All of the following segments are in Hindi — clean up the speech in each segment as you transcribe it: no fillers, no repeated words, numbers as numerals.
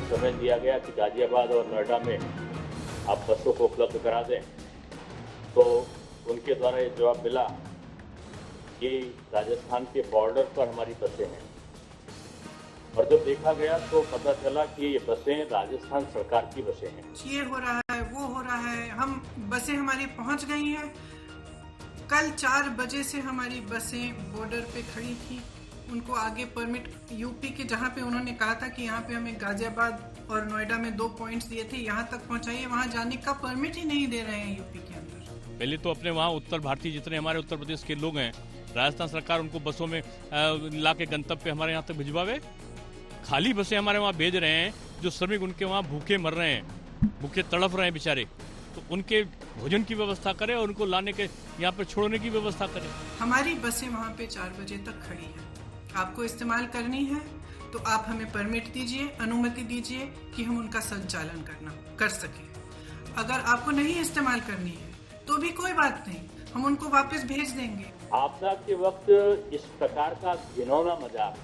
समय दिया गया कि गाजियाबाद और नोएडा में आप बसों को उपलब्ध करा दें, तो उनके द्वारा ये जवाब मिला कि राजस्थान के बॉर्डर पर हमारी बसें हैं। और जब देखा गया तो पता चला कि ये बसें राजस्थान सरकार की बसें हैं। ये हो रहा है, वो हो रहा है, हम बसें हमारी पहुंच गई हैं। कल 4 बजे से हमारी बसें बॉर्डर पे खड़ी थी। उनको आगे परमिट यूपी के, जहाँ पे उन्होंने कहा था कि यहाँ पे हमें गाजियाबाद और नोएडा में 2 पॉइंट्स दिए थे, यहाँ तक पहुँचाइए, वहाँ जाने का परमिट ही नहीं दे रहे हैं यूपी के अंदर। पहले तो अपने वहाँ उत्तर भारतीय जितने हमारे उत्तर प्रदेश के लोग हैं, राजस्थान सरकार उनको बसों में ला के गंतव्य पे हमारे यहाँ तक भिजवावे। खाली बसें हमारे वहाँ भेज रहे हैं, जो श्रमिक उनके वहाँ भूखे मर रहे हैं, भूखे तड़प रहे हैं बेचारे, तो उनके भोजन की व्यवस्था करें और उनको लाने के यहाँ पर छोड़ने की व्यवस्था करें। हमारी बसें वहाँ पे 4 बजे तक खड़ी हैं। आपको इस्तेमाल करनी है तो आप हमें परमिट दीजिए, अनुमति दीजिए कि हम उनका संचालन कर सकें। अगर आपको नहीं इस्तेमाल करनी है तो भी कोई बात नहीं, हम उनको वापस भेज देंगे। आपदा के वक्त इस प्रकार का घिनौना मजाक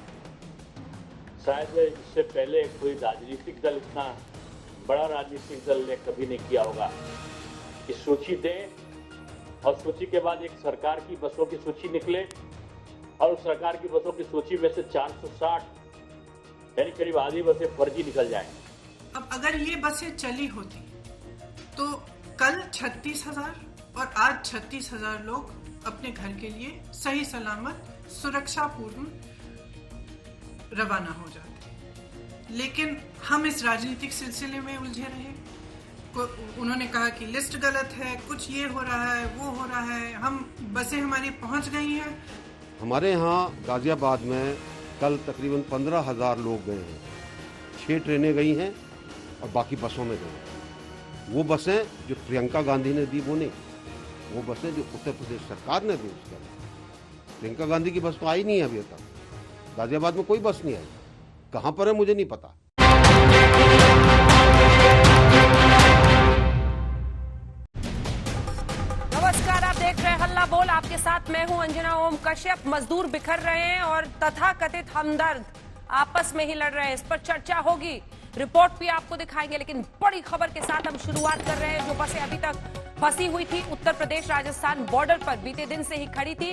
शायद इससे पहले कोई राजनीतिक दल, इतना बड़ा राजनीतिक दल ने कभी नहीं किया होगा कि सूची दें और सूची के बाद एक सरकार की बसों की सूची निकले और उस सरकार की बसों की सूची में से 460 यानी करीब आधी बसें फर्जी निकल जाएं। अब अगर ये बसें चली होती तो कल 36,000 और आज 36,000 लोग अपने घर के लिए सही सलामत सुरक्षापूर्ण रवाना हो जाते। लेकिन हम इस राजनीतिक सिलसिले में उलझे रहे। उन्होंने कहा कि लिस्ट गलत है, कुछ ये हो रहा है, वो हो रहा है। हम बसें हमारी पहुंच गई हैं। हमारे यहाँ गाजियाबाद में कल तकरीबन 15,000 लोग गए हैं। 6 ट्रेनें गई हैं और बाकी बसों में गए। वो बसें जो प्रियंका गांधी ने दी वो नहीं, वो बसें जो उत्तर प्रदेश सरकार ने दी उसके अंदर। प्रियंका गांधी की बस तो आई नहीं है अभी तक। गाजियाबाद में कोई बस नहीं आई, कहाँ पर है मुझे नहीं पता। नमस्कार, आप देख रहे हैं हल्ला बोल। आपके साथ मैं हूं अंजना ओम कश्यप। मजदूर बिखर रहे हैं और तथाकथित हमदर्द आपस में ही लड़ रहे हैं। इस पर चर्चा होगी, रिपोर्ट भी आपको दिखाएंगे, लेकिन बड़ी खबर के साथ हम शुरुआत कर रहे हैं। जो बसें अभी तक फंसी हुई थी उत्तर प्रदेश राजस्थान बॉर्डर पर, बीते दिन से ही खड़ी थी,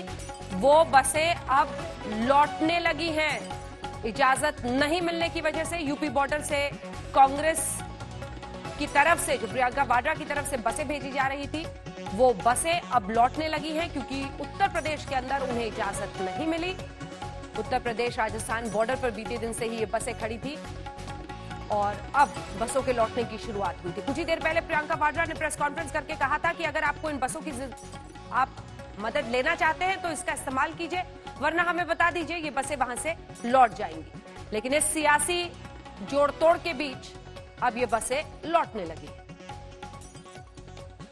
वो बसें अब लौटने लगी हैं। इजाजत नहीं मिलने की वजह से यूपी बॉर्डर से कांग्रेस की तरफ से, जो प्रियंका वाड्रा की तरफ से बसें भेजी जा रही थी, वो बसें अब लौटने लगी हैं क्योंकि उत्तर प्रदेश के अंदर उन्हें इजाजत नहीं मिली। उत्तर प्रदेश राजस्थान बॉर्डर पर बीते दिन से ही ये बसें खड़ी थी और अब बसों के लौटने की शुरुआत हुई थी। कुछ ही देर पहले प्रियंका वाड्रा ने प्रेस कॉन्फ्रेंस करके कहा था कि अगर आपको इन बसों की आप मदद लेना चाहते हैं तो इसका इस्तेमाल कीजिए, वरना हमें बता दीजिए, ये बसें वहां से लौट जाएंगी। लेकिन इस सियासी जोड़ तोड़ के बीच अब ये बसें लौटने लगी।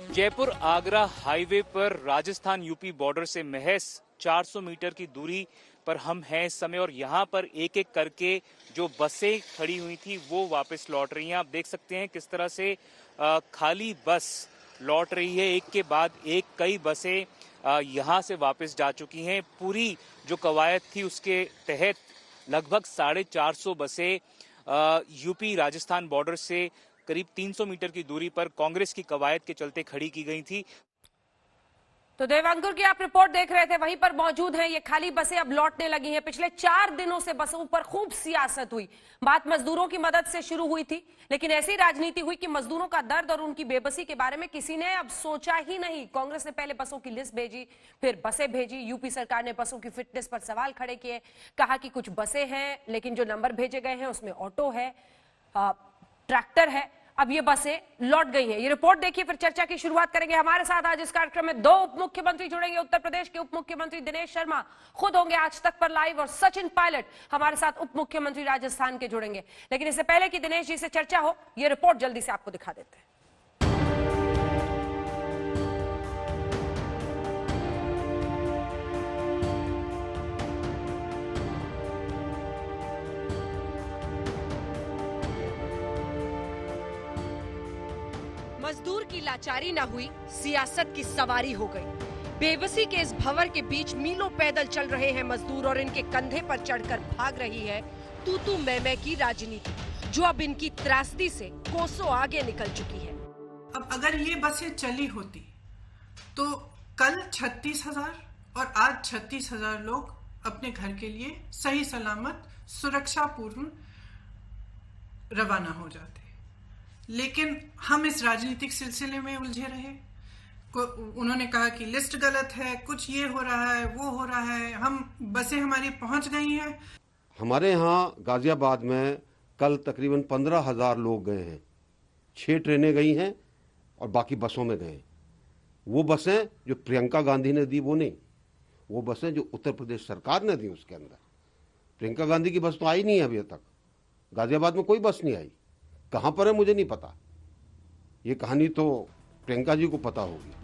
जयपुर आगरा हाईवे पर राजस्थान यूपी बॉर्डर से महज 400 मीटर की दूरी पर हम हैं इस समय, और यहाँ पर एक एक करके जो बसें खड़ी हुई थी वो वापस लौट रही हैं। आप देख सकते हैं किस तरह से खाली बस लौट रही है, एक के बाद एक कई बसें यहाँ से वापस जा चुकी हैं। पूरी जो कवायद थी उसके तहत लगभग 450 बसें यूपी राजस्थान बॉर्डर से करीब 300 मीटर की दूरी पर कांग्रेस की कवायद के चलते खड़ी की गई थी। तो देवांकुर की आप रिपोर्ट देख रहे थे, वहीं पर मौजूद हैं। ये खाली बसें अब लौटने लगी हैं। पिछले 4 दिनों से बसों पर खूब सियासत हुई। बात मजदूरों की मदद से शुरू हुई थी, लेकिन ऐसी राजनीति हुई कि मजदूरों का दर्द और उनकी बेबसी के बारे में किसी ने अब सोचा ही नहीं। कांग्रेस ने पहले बसों की लिस्ट भेजी, फिर बसें भेजी। यूपी सरकार ने बसों की फिटनेस पर सवाल खड़े किए, कहा कि कुछ बसें हैं लेकिन जो नंबर भेजे गए हैं उसमें ऑटो है, ट्रैक्टर है। अब ये बसें लौट गई हैं। ये रिपोर्ट देखिए, फिर चर्चा की शुरुआत करेंगे। हमारे साथ आज इस कार्यक्रम में 2 उप मुख्यमंत्री जुड़ेंगे। उत्तर प्रदेश के उप मुख्यमंत्री दिनेश शर्मा खुद होंगे आज तक पर लाइव, और सचिन पायलट हमारे साथ उप मुख्यमंत्री राजस्थान के जुड़ेंगे। लेकिन इससे पहले कि दिनेश जी से चर्चा हो, ये रिपोर्ट जल्दी से आपको दिखा देते हैं। मजदूर की लाचारी ना हुई, सियासत की सवारी हो गई। बेबसी के इस भंवर के बीच मीलों पैदल चल रहे हैं मजदूर, और इनके कंधे पर चढ़कर भाग रही है तू तू मैं की राजनीति, जो अब इनकी त्रासदी से कोसों आगे निकल चुकी है। अब अगर ये बसें चली होती तो कल 36,000 और आज 36,000 लोग अपने घर के लिए सही सलामत सुरक्षापूर्ण रवाना हो जाते। लेकिन हम इस राजनीतिक सिलसिले में उलझे रहे। उन्होंने कहा कि लिस्ट गलत है, कुछ ये हो रहा है, वो हो रहा है, बसें हमारी पहुंच गई हैं। हमारे यहाँ गाजियाबाद में कल तकरीबन 15,000 लोग गए हैं। 6 ट्रेनें गई हैं और बाकी बसों में गए। वो बसें जो प्रियंका गांधी ने दी वो नहीं, वो बसें जो उत्तर प्रदेश सरकार ने दी उसके अंदर। प्रियंका गांधी की बस तो आई नहीं है अभी तक। गाजियाबाद में कोई बस नहीं आई। कहाँ पर है मुझे नहीं पता। ये कहानी तो प्रियंका जी को पता होगी।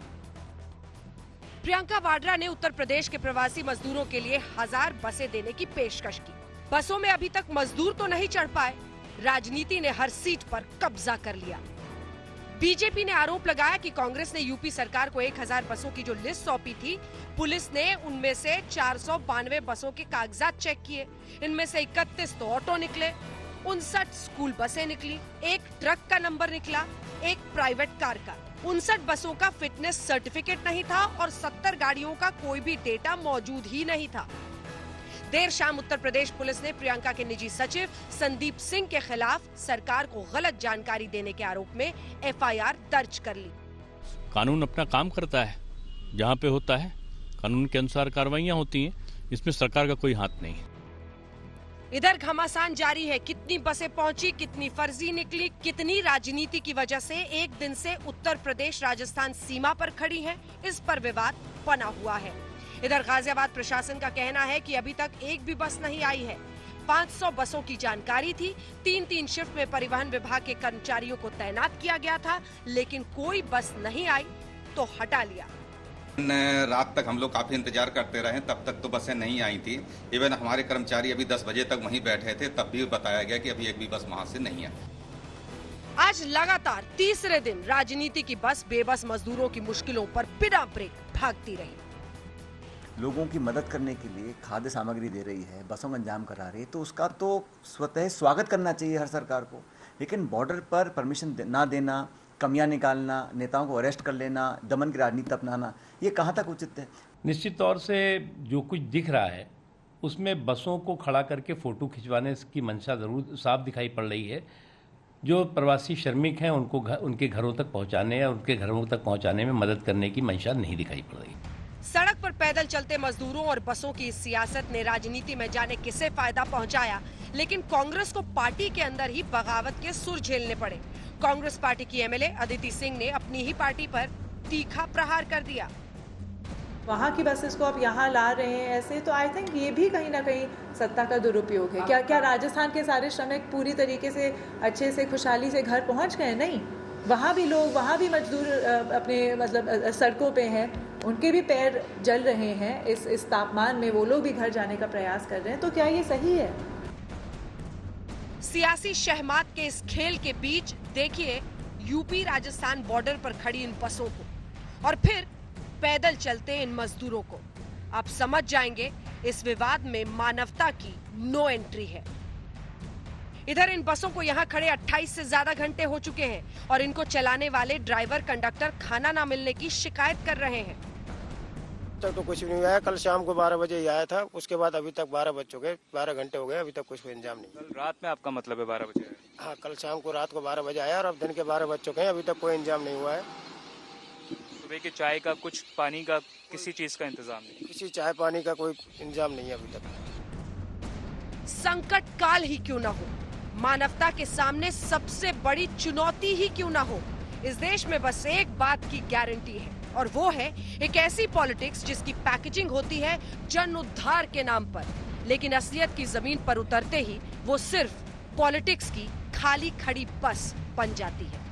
प्रियंका वाड्रा ने उत्तर प्रदेश के प्रवासी मजदूरों के लिए 1000 बसें देने की पेशकश की। बसों में अभी तक मजदूर तो नहीं चढ़ पाए। राजनीति ने हर सीट पर कब्जा कर लिया। बीजेपी ने आरोप लगाया कि कांग्रेस ने यूपी सरकार को 1000 बसों की जो लिस्ट सौंपी थी, पुलिस ने उनमें से 492 बसों के कागजात चेक किए। इनमें से 31 तो ऑटो निकले, 59 स्कूल बसें निकली, 1 ट्रक का नंबर निकला, 1 प्राइवेट कार का। 59 बसों का फिटनेस सर्टिफिकेट नहीं था और 70 गाड़ियों का कोई भी डेटा मौजूद ही नहीं था। देर शाम उत्तर प्रदेश पुलिस ने प्रियंका के निजी सचिव संदीप सिंह के खिलाफ सरकार को गलत जानकारी देने के आरोप में एफआईआर दर्ज कर ली। कानून अपना काम करता है, जहाँ पे होता है कानून के अनुसार कार्रवाइयाँ होती हैं। इसमें सरकार का कोई हाथ नहीं है। इधर घमासान जारी है। कितनी बसें पहुंची, कितनी फर्जी निकली, कितनी राजनीति की वजह से एक दिन से उत्तर प्रदेश राजस्थान सीमा पर खड़ी हैं, इस पर विवाद बना हुआ है। इधर गाजियाबाद प्रशासन का कहना है कि अभी तक एक भी बस नहीं आई है। 500 बसों की जानकारी थी। 3-3 शिफ्ट में परिवहन विभाग के कर्मचारियों को तैनात किया गया था, लेकिन कोई बस नहीं आई तो हटा लिया। रात तक हम लोग काफी इंतजार करते रहे, तब तक तो बसें नहीं आई थी। इवन हमारे कर्मचारी अभी 10 बजे तक वहीं बैठे थे, तब भी बताया गया कि अभी एक भी बस वहां से नहीं आई। आज लगातार तीसरे दिन राजनीति की बस बेबस मजदूरों की मुश्किलों पर बिना ब्रेक भागती रही। लोगों की मदद करने के लिए खाद्य सामग्री दे रही है, बसों का इंतजाम करा रही है, तो उसका तो स्वतः स्वागत करना चाहिए हर सरकार को। लेकिन बॉर्डर पर परमिशन ना देना, कमियां निकालना, नेताओं को अरेस्ट कर लेना, दमन की राजनीति अपनाना, ये कहाँ तक उचित है? निश्चित तौर से जो कुछ दिख रहा है उसमें बसों को खड़ा करके फोटो खिंचवाने की मंशा जरूर साफ दिखाई पड़ रही है। जो प्रवासी श्रमिक हैं उनको उनके घरों तक पहुंचाने या उनके घरों तक पहुंचाने में मदद करने की मंशा नहीं दिखाई पड़ रही। सड़क पर पैदल चलते मजदूरों और बसों की इस सियासत ने राजनीति में जाने किसे फायदा पहुंचाया, लेकिन कांग्रेस को पार्टी के अंदर ही बगावत के सुर झेलने पड़े। कांग्रेस पार्टी की एमएलए अदिति सिंह ने अपनी ही पार्टी पर तीखा प्रहार कर दिया। वहाँ की बसेस को आप यहाँ ला रहे हैं ऐसे, तो आई थिंक ये भी कहीं ना कहीं सत्ता का दुरुपयोग है। क्या राजस्थान के सारे श्रमिक पूरी तरीके से अच्छे से खुशहाली से घर पहुँच गए? नहीं, वहाँ भी लोग, वहाँ भी मजदूर अपने मतलब सड़कों पे हैं, उनके भी पैर जल रहे हैं इस तापमान में, वो लोग भी घर जाने का प्रयास कर रहे हैं। तो क्या ये सही है? सियासी शहमात के इस खेल के बीच देखिए यूपी राजस्थान बॉर्डर पर खड़ी इन बसों को और फिर पैदल चलते इन मजदूरों को। आप समझ जाएंगे इस विवाद में मानवता की नो एंट्री है। इधर इन बसों को यहाँ खड़े 28 से ज्यादा घंटे हो चुके हैं और इनको चलाने वाले ड्राइवर कंडक्टर खाना ना मिलने की शिकायत कर रहे हैं। तक तो कुछ भी नहीं आया। कल शाम को 12 बजे ही आया था, उसके बाद अभी तक 12 बज चुके, 12 घंटे हो गए, अभी तक कुछ इंतजाम नहीं। कल रात में आपका मतलब है 12 बजे? हाँ, कल शाम को रात को 12 बजे आया और अब दिन के 12 बज चुके हैं, अभी तक कोई इंतजाम नहीं हुआ है। सुबह के चाय का, कुछ पानी का, किसी चीज का इंतजाम नहीं? किसी चाय पानी का कोई इंतजाम नहीं है अभी तक। संकट काल ही क्यों ना हो, मानवता के सामने सबसे बड़ी चुनौती ही क्यों ना हो, इस देश में बस एक बात की गारंटी है और वो है एक ऐसी पॉलिटिक्स जिसकी पैकेजिंग होती है जन उद्धार के नाम पर, लेकिन असलियत की जमीन पर उतरते ही वो सिर्फ पॉलिटिक्स की खाली खड़ी बस बन जाती है।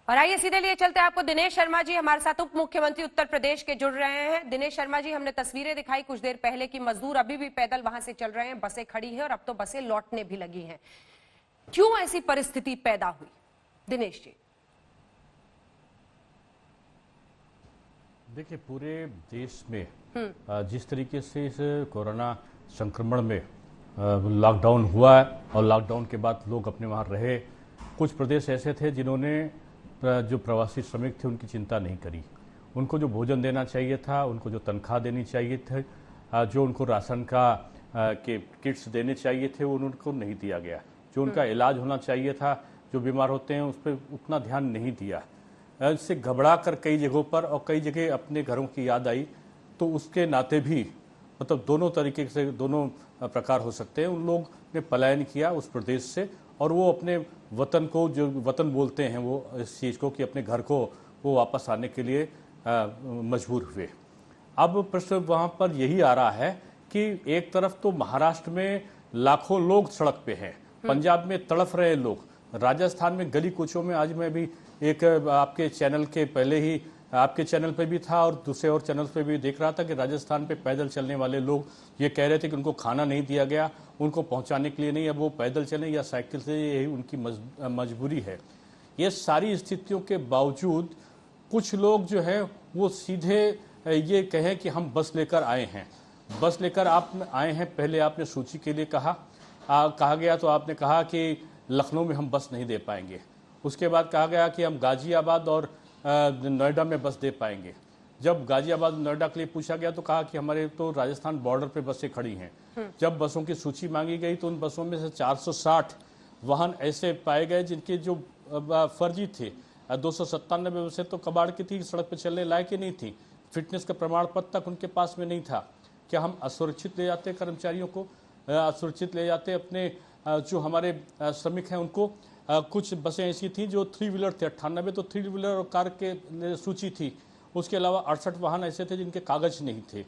और आइए सीधे लिए चलते हैं आपको दिनेश शर्मा जी हमारे साथ उप मुख्यमंत्री उत्तर प्रदेश के जुड़ रहे हैं। दिनेश शर्मा जी, हमने तस्वीरें दिखाई कुछ देर पहले कि मजदूर अभी भी पैदल वहां से चल रहे हैं, बसें खड़ी हैं और अब तो बसें लौटने भी लगी हैं। क्यों ऐसी परिस्थिति पैदा हुई दिनेश जी? देखिए, पूरे देश में जिस तरीके से इस कोरोना संक्रमण में लॉकडाउन हुआ है और लॉकडाउन के बाद लोग अपने वहाँ रहे। कुछ प्रदेश ऐसे थे जिन्होंने जो प्रवासी श्रमिक थे उनकी चिंता नहीं करी। उनको जो भोजन देना चाहिए था, उनको जो तनख्वाह देनी चाहिए थे, जो उनको राशन के किट्स देने चाहिए थे, वो उनको नहीं दिया गया। जो उनका इलाज होना चाहिए था, जो बीमार होते हैं उस पर उतना ध्यान नहीं दिया। इससे घबरा कर कई जगहों पर और कई जगह अपने घरों की याद आई। तो उसके नाते भी मतलब दोनों तरीके से दोनों प्रकार हो सकते हैं। उन लोग ने पलायन किया उस प्रदेश से और वो अपने वतन को, जो वतन बोलते हैं वो इस चीज़ को, कि अपने घर को वो वापस आने के लिए मजबूर हुए। अब प्रश्न वहाँ पर यही आ रहा है कि एक तरफ तो महाराष्ट्र में लाखों लोग सड़क पे हैं, पंजाब में तड़फ रहे लोग, राजस्थान में गली कूचों में। आज मैं भी एक आपके चैनल के पहले ही आपके चैनल पे भी था और दूसरे और चैनल पे भी देख रहा था कि राजस्थान पे पैदल चलने वाले लोग ये कह रहे थे कि उनको खाना नहीं दिया गया, उनको पहुंचाने के लिए नहीं, अब वो पैदल चले या साइकिल से, यही उनकी मजबूरी है। ये सारी स्थितियों के बावजूद कुछ लोग जो हैं वो सीधे ये कहें कि हम बस लेकर आए हैं। बस लेकर आप आए हैं, पहले आपने सूची के लिए कहा गया तो आपने कहा कि लखनऊ में हम बस नहीं दे पाएंगे। उसके बाद कहा गया कि हम गाजियाबाद और नोएडा में बस दे पाएंगे। जब गाजियाबाद नोएडा के लिए पूछा गया तो कहा कि हमारे तो राजस्थान बॉर्डर पे बसें खड़ी हैं। जब बसों की सूची मांगी गई तो उन बसों में से 460 वाहन ऐसे पाए गए जिनके जो फर्जी थे। 297 बसें तो कबाड़ की थी, सड़क पर चलने लायक ही नहीं थी, फिटनेस का प्रमाण पत्र तक उनके पास में नहीं था। क्या हम असुरक्षित ले जाते कर्मचारियों को, असुरक्षित ले जाते अपने जो हमारे श्रमिक हैं उनको? कुछ बसें ऐसी थी जो 3 व्हीलर थे, 98 तो 3 व्हीलर और कार के सूची थी। उसके अलावा 68 वाहन ऐसे थे जिनके कागज नहीं थे।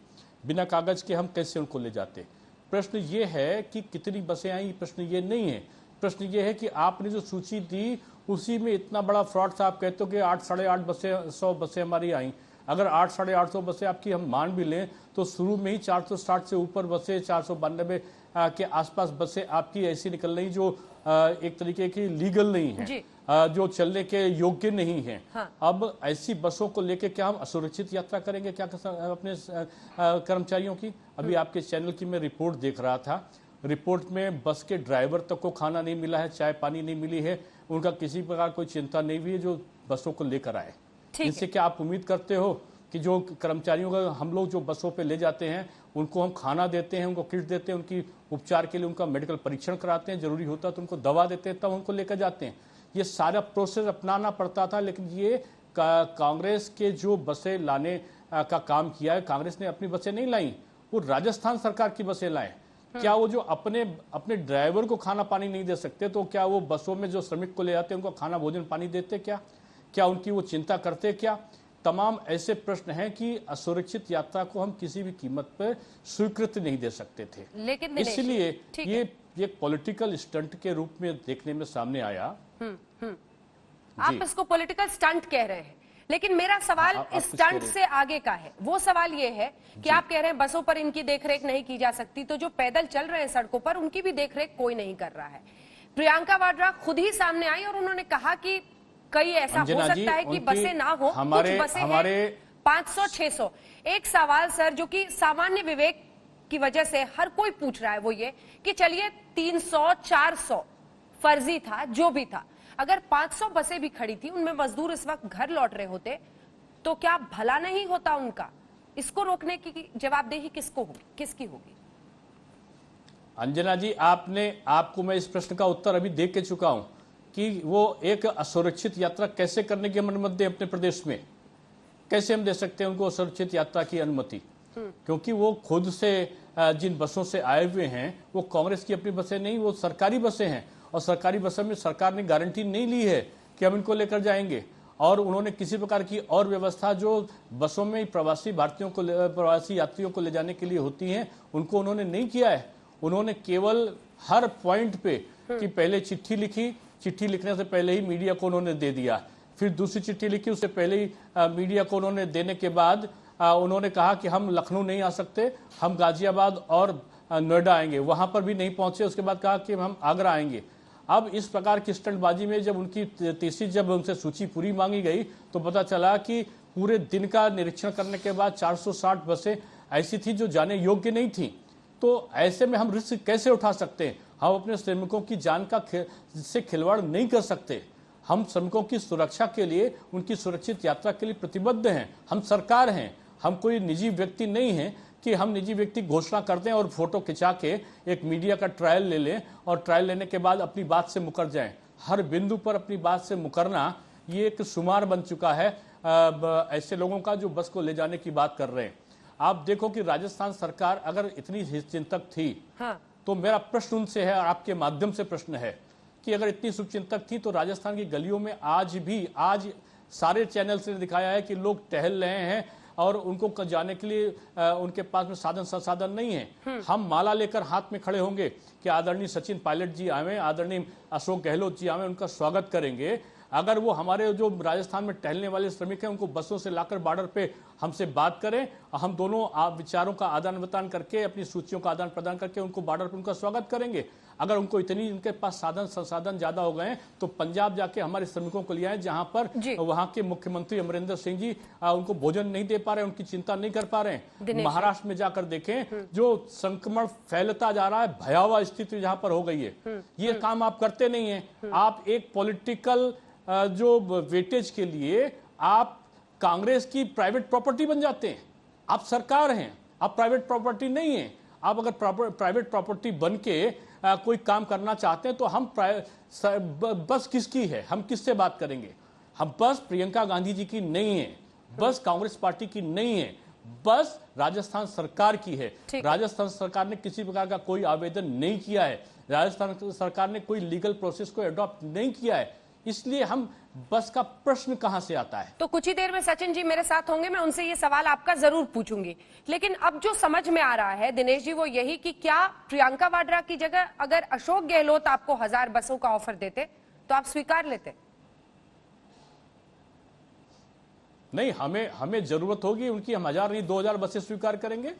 बिना कागज के हम कैसे उनको ले जाते? प्रश्न ये है कि कितनी बसें आई, प्रश्न ये नहीं है। प्रश्न ये है कि आपने जो सूची दी उसी में इतना बड़ा फ्रॉड था। आप कहते हो कि 8 साढ़े 8 बसें 100 बसें हमारी आई। अगर 8 साढ़े 800 बसें आपकी हम मान भी लें तो शुरू में ही 460 से ऊपर बसें, 492 के आसपास बसें आपकी ऐसी निकल रही जो एक तरीके की लीगल नहीं है, जो चलने के योग्य नहीं है। हाँ। अब ऐसी बसों को लेके क्या हम असुरक्षित यात्रा करेंगे क्या अपने कर्मचारियों की? अभी आपके चैनल की मैं रिपोर्ट देख रहा था, रिपोर्ट में बस के ड्राइवर तक को खाना नहीं मिला है, चाय पानी नहीं मिली है, उनका किसी प्रकार कोई चिंता नहीं हुई है जो बसों को लेकर आए। इससे क्या आप उम्मीद करते हो कि जो कर्मचारियों का हम लोग जो बसों पे ले जाते हैं उनको हम खाना देते हैं, उनको किट देते हैं, उनकी उपचार के लिए उनका मेडिकल परीक्षण कराते हैं, जरूरी होता है तो उनको दवा देते हैं, तब उनको लेकर जाते हैं। ये सारा प्रोसेस अपनाना पड़ता था। लेकिन ये कांग्रेस के जो बसें लाने का काम किया है, कांग्रेस ने अपनी बसें नहीं लाई, वो राजस्थान सरकार की बसें लाए। क्या वो जो अपने ड्राइवर को खाना पानी नहीं दे सकते तो क्या वो बसों में जो श्रमिक को ले जाते हैं उनको खाना भोजन पानी देते? क्या उनकी वो चिंता करते? क्या तमाम ऐसे प्रश्न हैं कि असुरक्षित यात्रा को हम किसी भी कीमत पर स्वीकृति नहीं दे सकते थे। लेकिन इसलिए ये एक पॉलिटिकल स्टंट के रूप में देखने में सामने आया। आप इसको पॉलिटिकल स्टंट कह रहे हैं, लेकिन मेरा सवाल इस स्टंट से आगे का है। वो सवाल ये है कि आप कह रहे हैं बसों पर इनकी देखरेख नहीं की जा सकती, तो जो पैदल चल रहे हैं सड़कों पर उनकी भी देखरेख कोई नहीं कर रहा है। प्रियंका वाड्रा खुद ही सामने आई और उन्होंने कहा कि कई ऐसा हो सकता है कि बसें ना हो, कुछ बसें हैं 500-600। एक सवाल सर जो कि सामान्य विवेक की वजह से हर कोई पूछ रहा है वो ये कि चलिए 300-400 फर्जी था, जो भी था, अगर 500 बसें भी खड़ी थी, उनमें मजदूर इस वक्त घर लौट रहे होते तो क्या भला नहीं होता उनका? इसको रोकने की जवाबदेही किसकी होगी? अंजना जी, आपको मैं इस प्रश्न का उत्तर अभी दे के चुका हूं कि वो एक असुरक्षित यात्रा कैसे करने की अनुमति दें अपने प्रदेश में? कैसे हम दे सकते हैं उनको असुरक्षित यात्रा की अनुमति? क्योंकि वो खुद से जिन बसों से आए हुए हैं वो कांग्रेस की अपनी बसें नहीं, वो सरकारी बसें हैं और सरकारी बसों में सरकार ने गारंटी नहीं ली है कि हम इनको लेकर जाएंगे। और उन्होंने किसी प्रकार की और व्यवस्था जो बसों में प्रवासी प्रवासी यात्रियों को ले जाने के लिए होती हैं उनको उन्होंने नहीं किया है। उन्होंने केवल हर पॉइंट पे कि पहले चिट्ठी लिखी, चिट्ठी लिखने से पहले ही मीडिया को उन्होंने दे दिया, फिर दूसरी चिट्ठी लिखी, उससे पहले ही मीडिया को उन्होंने देने के बाद उन्होंने कहा कि हम लखनऊ नहीं आ सकते, हम गाजियाबाद और नोएडा आएंगे, वहां पर भी नहीं पहुंचे। उसके बाद कहा कि हम आगरा आएंगे। अब इस प्रकार की स्टंटबाजी में जब उनकी तीसरी जब उनसे सूची पूरी मांगी गई तो पता चला कि पूरे दिन का निरीक्षण करने के बाद 460 बसें ऐसी थी जो जाने योग्य नहीं थी। तो ऐसे में हम रिस्क कैसे उठा सकते हैं? हम अपने श्रमिकों की जान से खिलवाड़ नहीं कर सकते। हम श्रमिकों की सुरक्षा के लिए, उनकी सुरक्षित यात्रा के लिए प्रतिबद्ध हैं। हम सरकार हैं, हम कोई निजी व्यक्ति नहीं हैं कि हम निजी व्यक्ति घोषणा कर दें और फोटो खिंचा के एक मीडिया का ट्रायल ले लें और ट्रायल लेने के बाद अपनी बात से मुकर जाएं। हर बिंदु पर अपनी बात से मुकरना ये एक शुमार बन चुका है ऐसे लोगों का जो बस को ले जाने की बात कर रहे हैं। आप देखो कि राजस्थान सरकार अगर इतनी हितचिंतक थी, हाँ। तो मेरा प्रश्न उनसे है और आपके माध्यम से प्रश्न है कि अगर इतनी शुभचिंतक थी तो राजस्थान की गलियों में आज सारे चैनल से दिखाया है कि लोग टहल रहे हैं और उनको जाने के लिए उनके पास में साधन संसाधन नहीं है। हम माला लेकर हाथ में खड़े होंगे कि आदरणीय सचिन पायलट जी आवे, आदरणीय अशोक गहलोत जी आवे, उनका स्वागत करेंगे। अगर वो हमारे जो राजस्थान में टहलने वाले श्रमिक हैं उनको बसों से लाकर बॉर्डर पे हमसे बात करें, हम दोनों विचारों का आदान प्रदान करके, अपनी सूचियों का आदान प्रदान करके उनको बॉर्डर पर उनका स्वागत करेंगे। अगर उनको इतनी उनके पास साधन संसाधन ज्यादा हो गए हैं तो पंजाब जाके हमारे श्रमिकों को ले आए, जहां पर वहां के मुख्यमंत्री अमरिंदर सिंह जी उनको भोजन नहीं दे पा रहे, उनकी चिंता नहीं कर पा रहे हैं। महाराष्ट्र में जाकर देखें जो संक्रमण फैलता जा रहा है, भयावह स्थिति जहां पर हो गई है। ये काम आप करते नहीं है। आप एक पॉलिटिकल जो वेटेज के लिए आप कांग्रेस की प्राइवेट प्रॉपर्टी बन जाते हैं। आप सरकार हैं, आप प्राइवेट प्रॉपर्टी नहीं है। आप अगर प्राइवेट प्रॉपर्टी बन के कोई काम करना चाहते हैं तो हम बस किसकी है, हम किससे बात करेंगे? हम बस प्रियंका गांधी जी की नहीं है, बस कांग्रेस पार्टी की नहीं है, बस राजस्थान सरकार की है। राजस्थान सरकार ने किसी प्रकार का कोई आवेदन नहीं किया है, राजस्थान सरकार ने कोई लीगल प्रोसेस को अडॉप्ट नहीं किया है, इसलिए हम बस का प्रश्न कहां से आता है? तो कुछ ही देर में सचिन जी मेरे साथ होंगे, मैं उनसे ये सवाल आपका जरूर पूछूंगी। लेकिन अब जो समझ में आ रहा है दिनेश जी वो यही कि क्या प्रियंका वाड्रा की जगह अगर अशोक गहलोत आपको 1000 बसों का ऑफर देते तो आप स्वीकार लेते? नहीं, हमें जरूरत होगी उनकी, हम 1000 नहीं 2000 बसें स्वीकार करेंगे।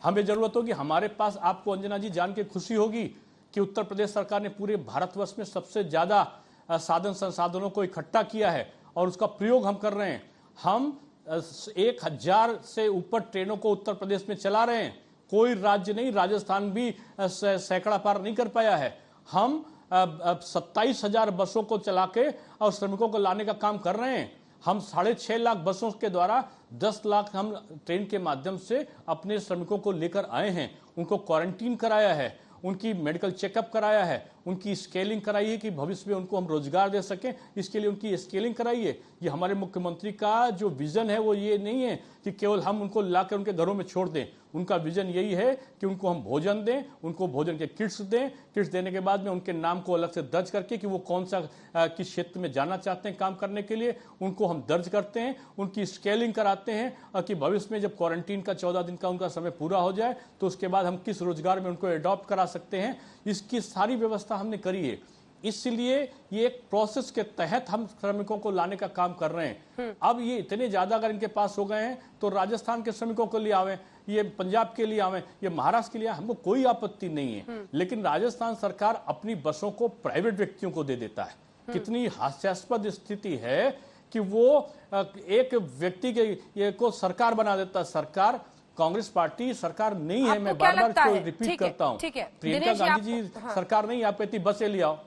हमें जरूरत होगी, हमारे पास, आपको अंजना जी जान के खुशी होगी कि उत्तर प्रदेश सरकार ने पूरे भारतवर्ष में सबसे ज्यादा साधन संसाधनों को इकट्ठा किया है और उसका प्रयोग हम कर रहे हैं। हम 1000 से ऊपर ट्रेनों को उत्तर प्रदेश में चला रहे हैं। कोई राज्य नहीं, राजस्थान भी सैकड़ा पार नहीं कर पाया है। हम 27,000 बसों को चला के और श्रमिकों को लाने का काम कर रहे हैं। हम 6.5 लाख बसों के द्वारा 10 लाख हम ट्रेन के माध्यम से अपने श्रमिकों को लेकर आए हैं। उनको क्वारंटीन कराया है, उनकी मेडिकल चेकअप कराया है, उनकी स्केलिंग कराई है कि भविष्य में उनको हम रोजगार दे सकें, इसके लिए उनकी स्केलिंग कराई है। ये हमारे मुख्यमंत्री का जो विजन है वो ये नहीं है कि केवल हम उनको लाकर उनके घरों में छोड़ दें। उनका विजन यही है कि उनको हम भोजन दें, उनको भोजन के किट्स दें। किट्स देने के बाद में उनके नाम को अलग से दर्ज करके कि वो कौन सा किस क्षेत्र में जाना चाहते हैं काम करने के लिए, उनको हम दर्ज करते हैं, उनकी स्केलिंग कराते हैं और कि भविष्य में जब क्वारंटीन का 14 दिन का उनका समय पूरा हो जाए तो उसके बाद हम किस रोजगार में उनको एडॉप्ट करा सकते हैं, इसकी सारी व्यवस्था हमने करी है। इसलिए ये एक प्रोसेस के तहत हम श्रमिकों को लाने का काम कर रहे हैं। अब ये इतने ज्यादा अगर इनके पास हो गए हैं तो राजस्थान के श्रमिकों के लिए आवे, ये पंजाब के लिए आवे, ये महाराष्ट्र के लिए, हमको कोई आपत्ति नहीं है। लेकिन राजस्थान सरकार अपनी बसों को प्राइवेट व्यक्तियों को दे देता है। कितनी हास्यास्पद स्थिति है कि वो एक व्यक्ति के को सरकार बना देता है। सरकार कांग्रेस पार्टी सरकार नहीं है। मैं बार बार इसको रिपीट करता हूँ, प्रियंका गांधी जी सरकार नहीं, आप कहती बसें ले आओ।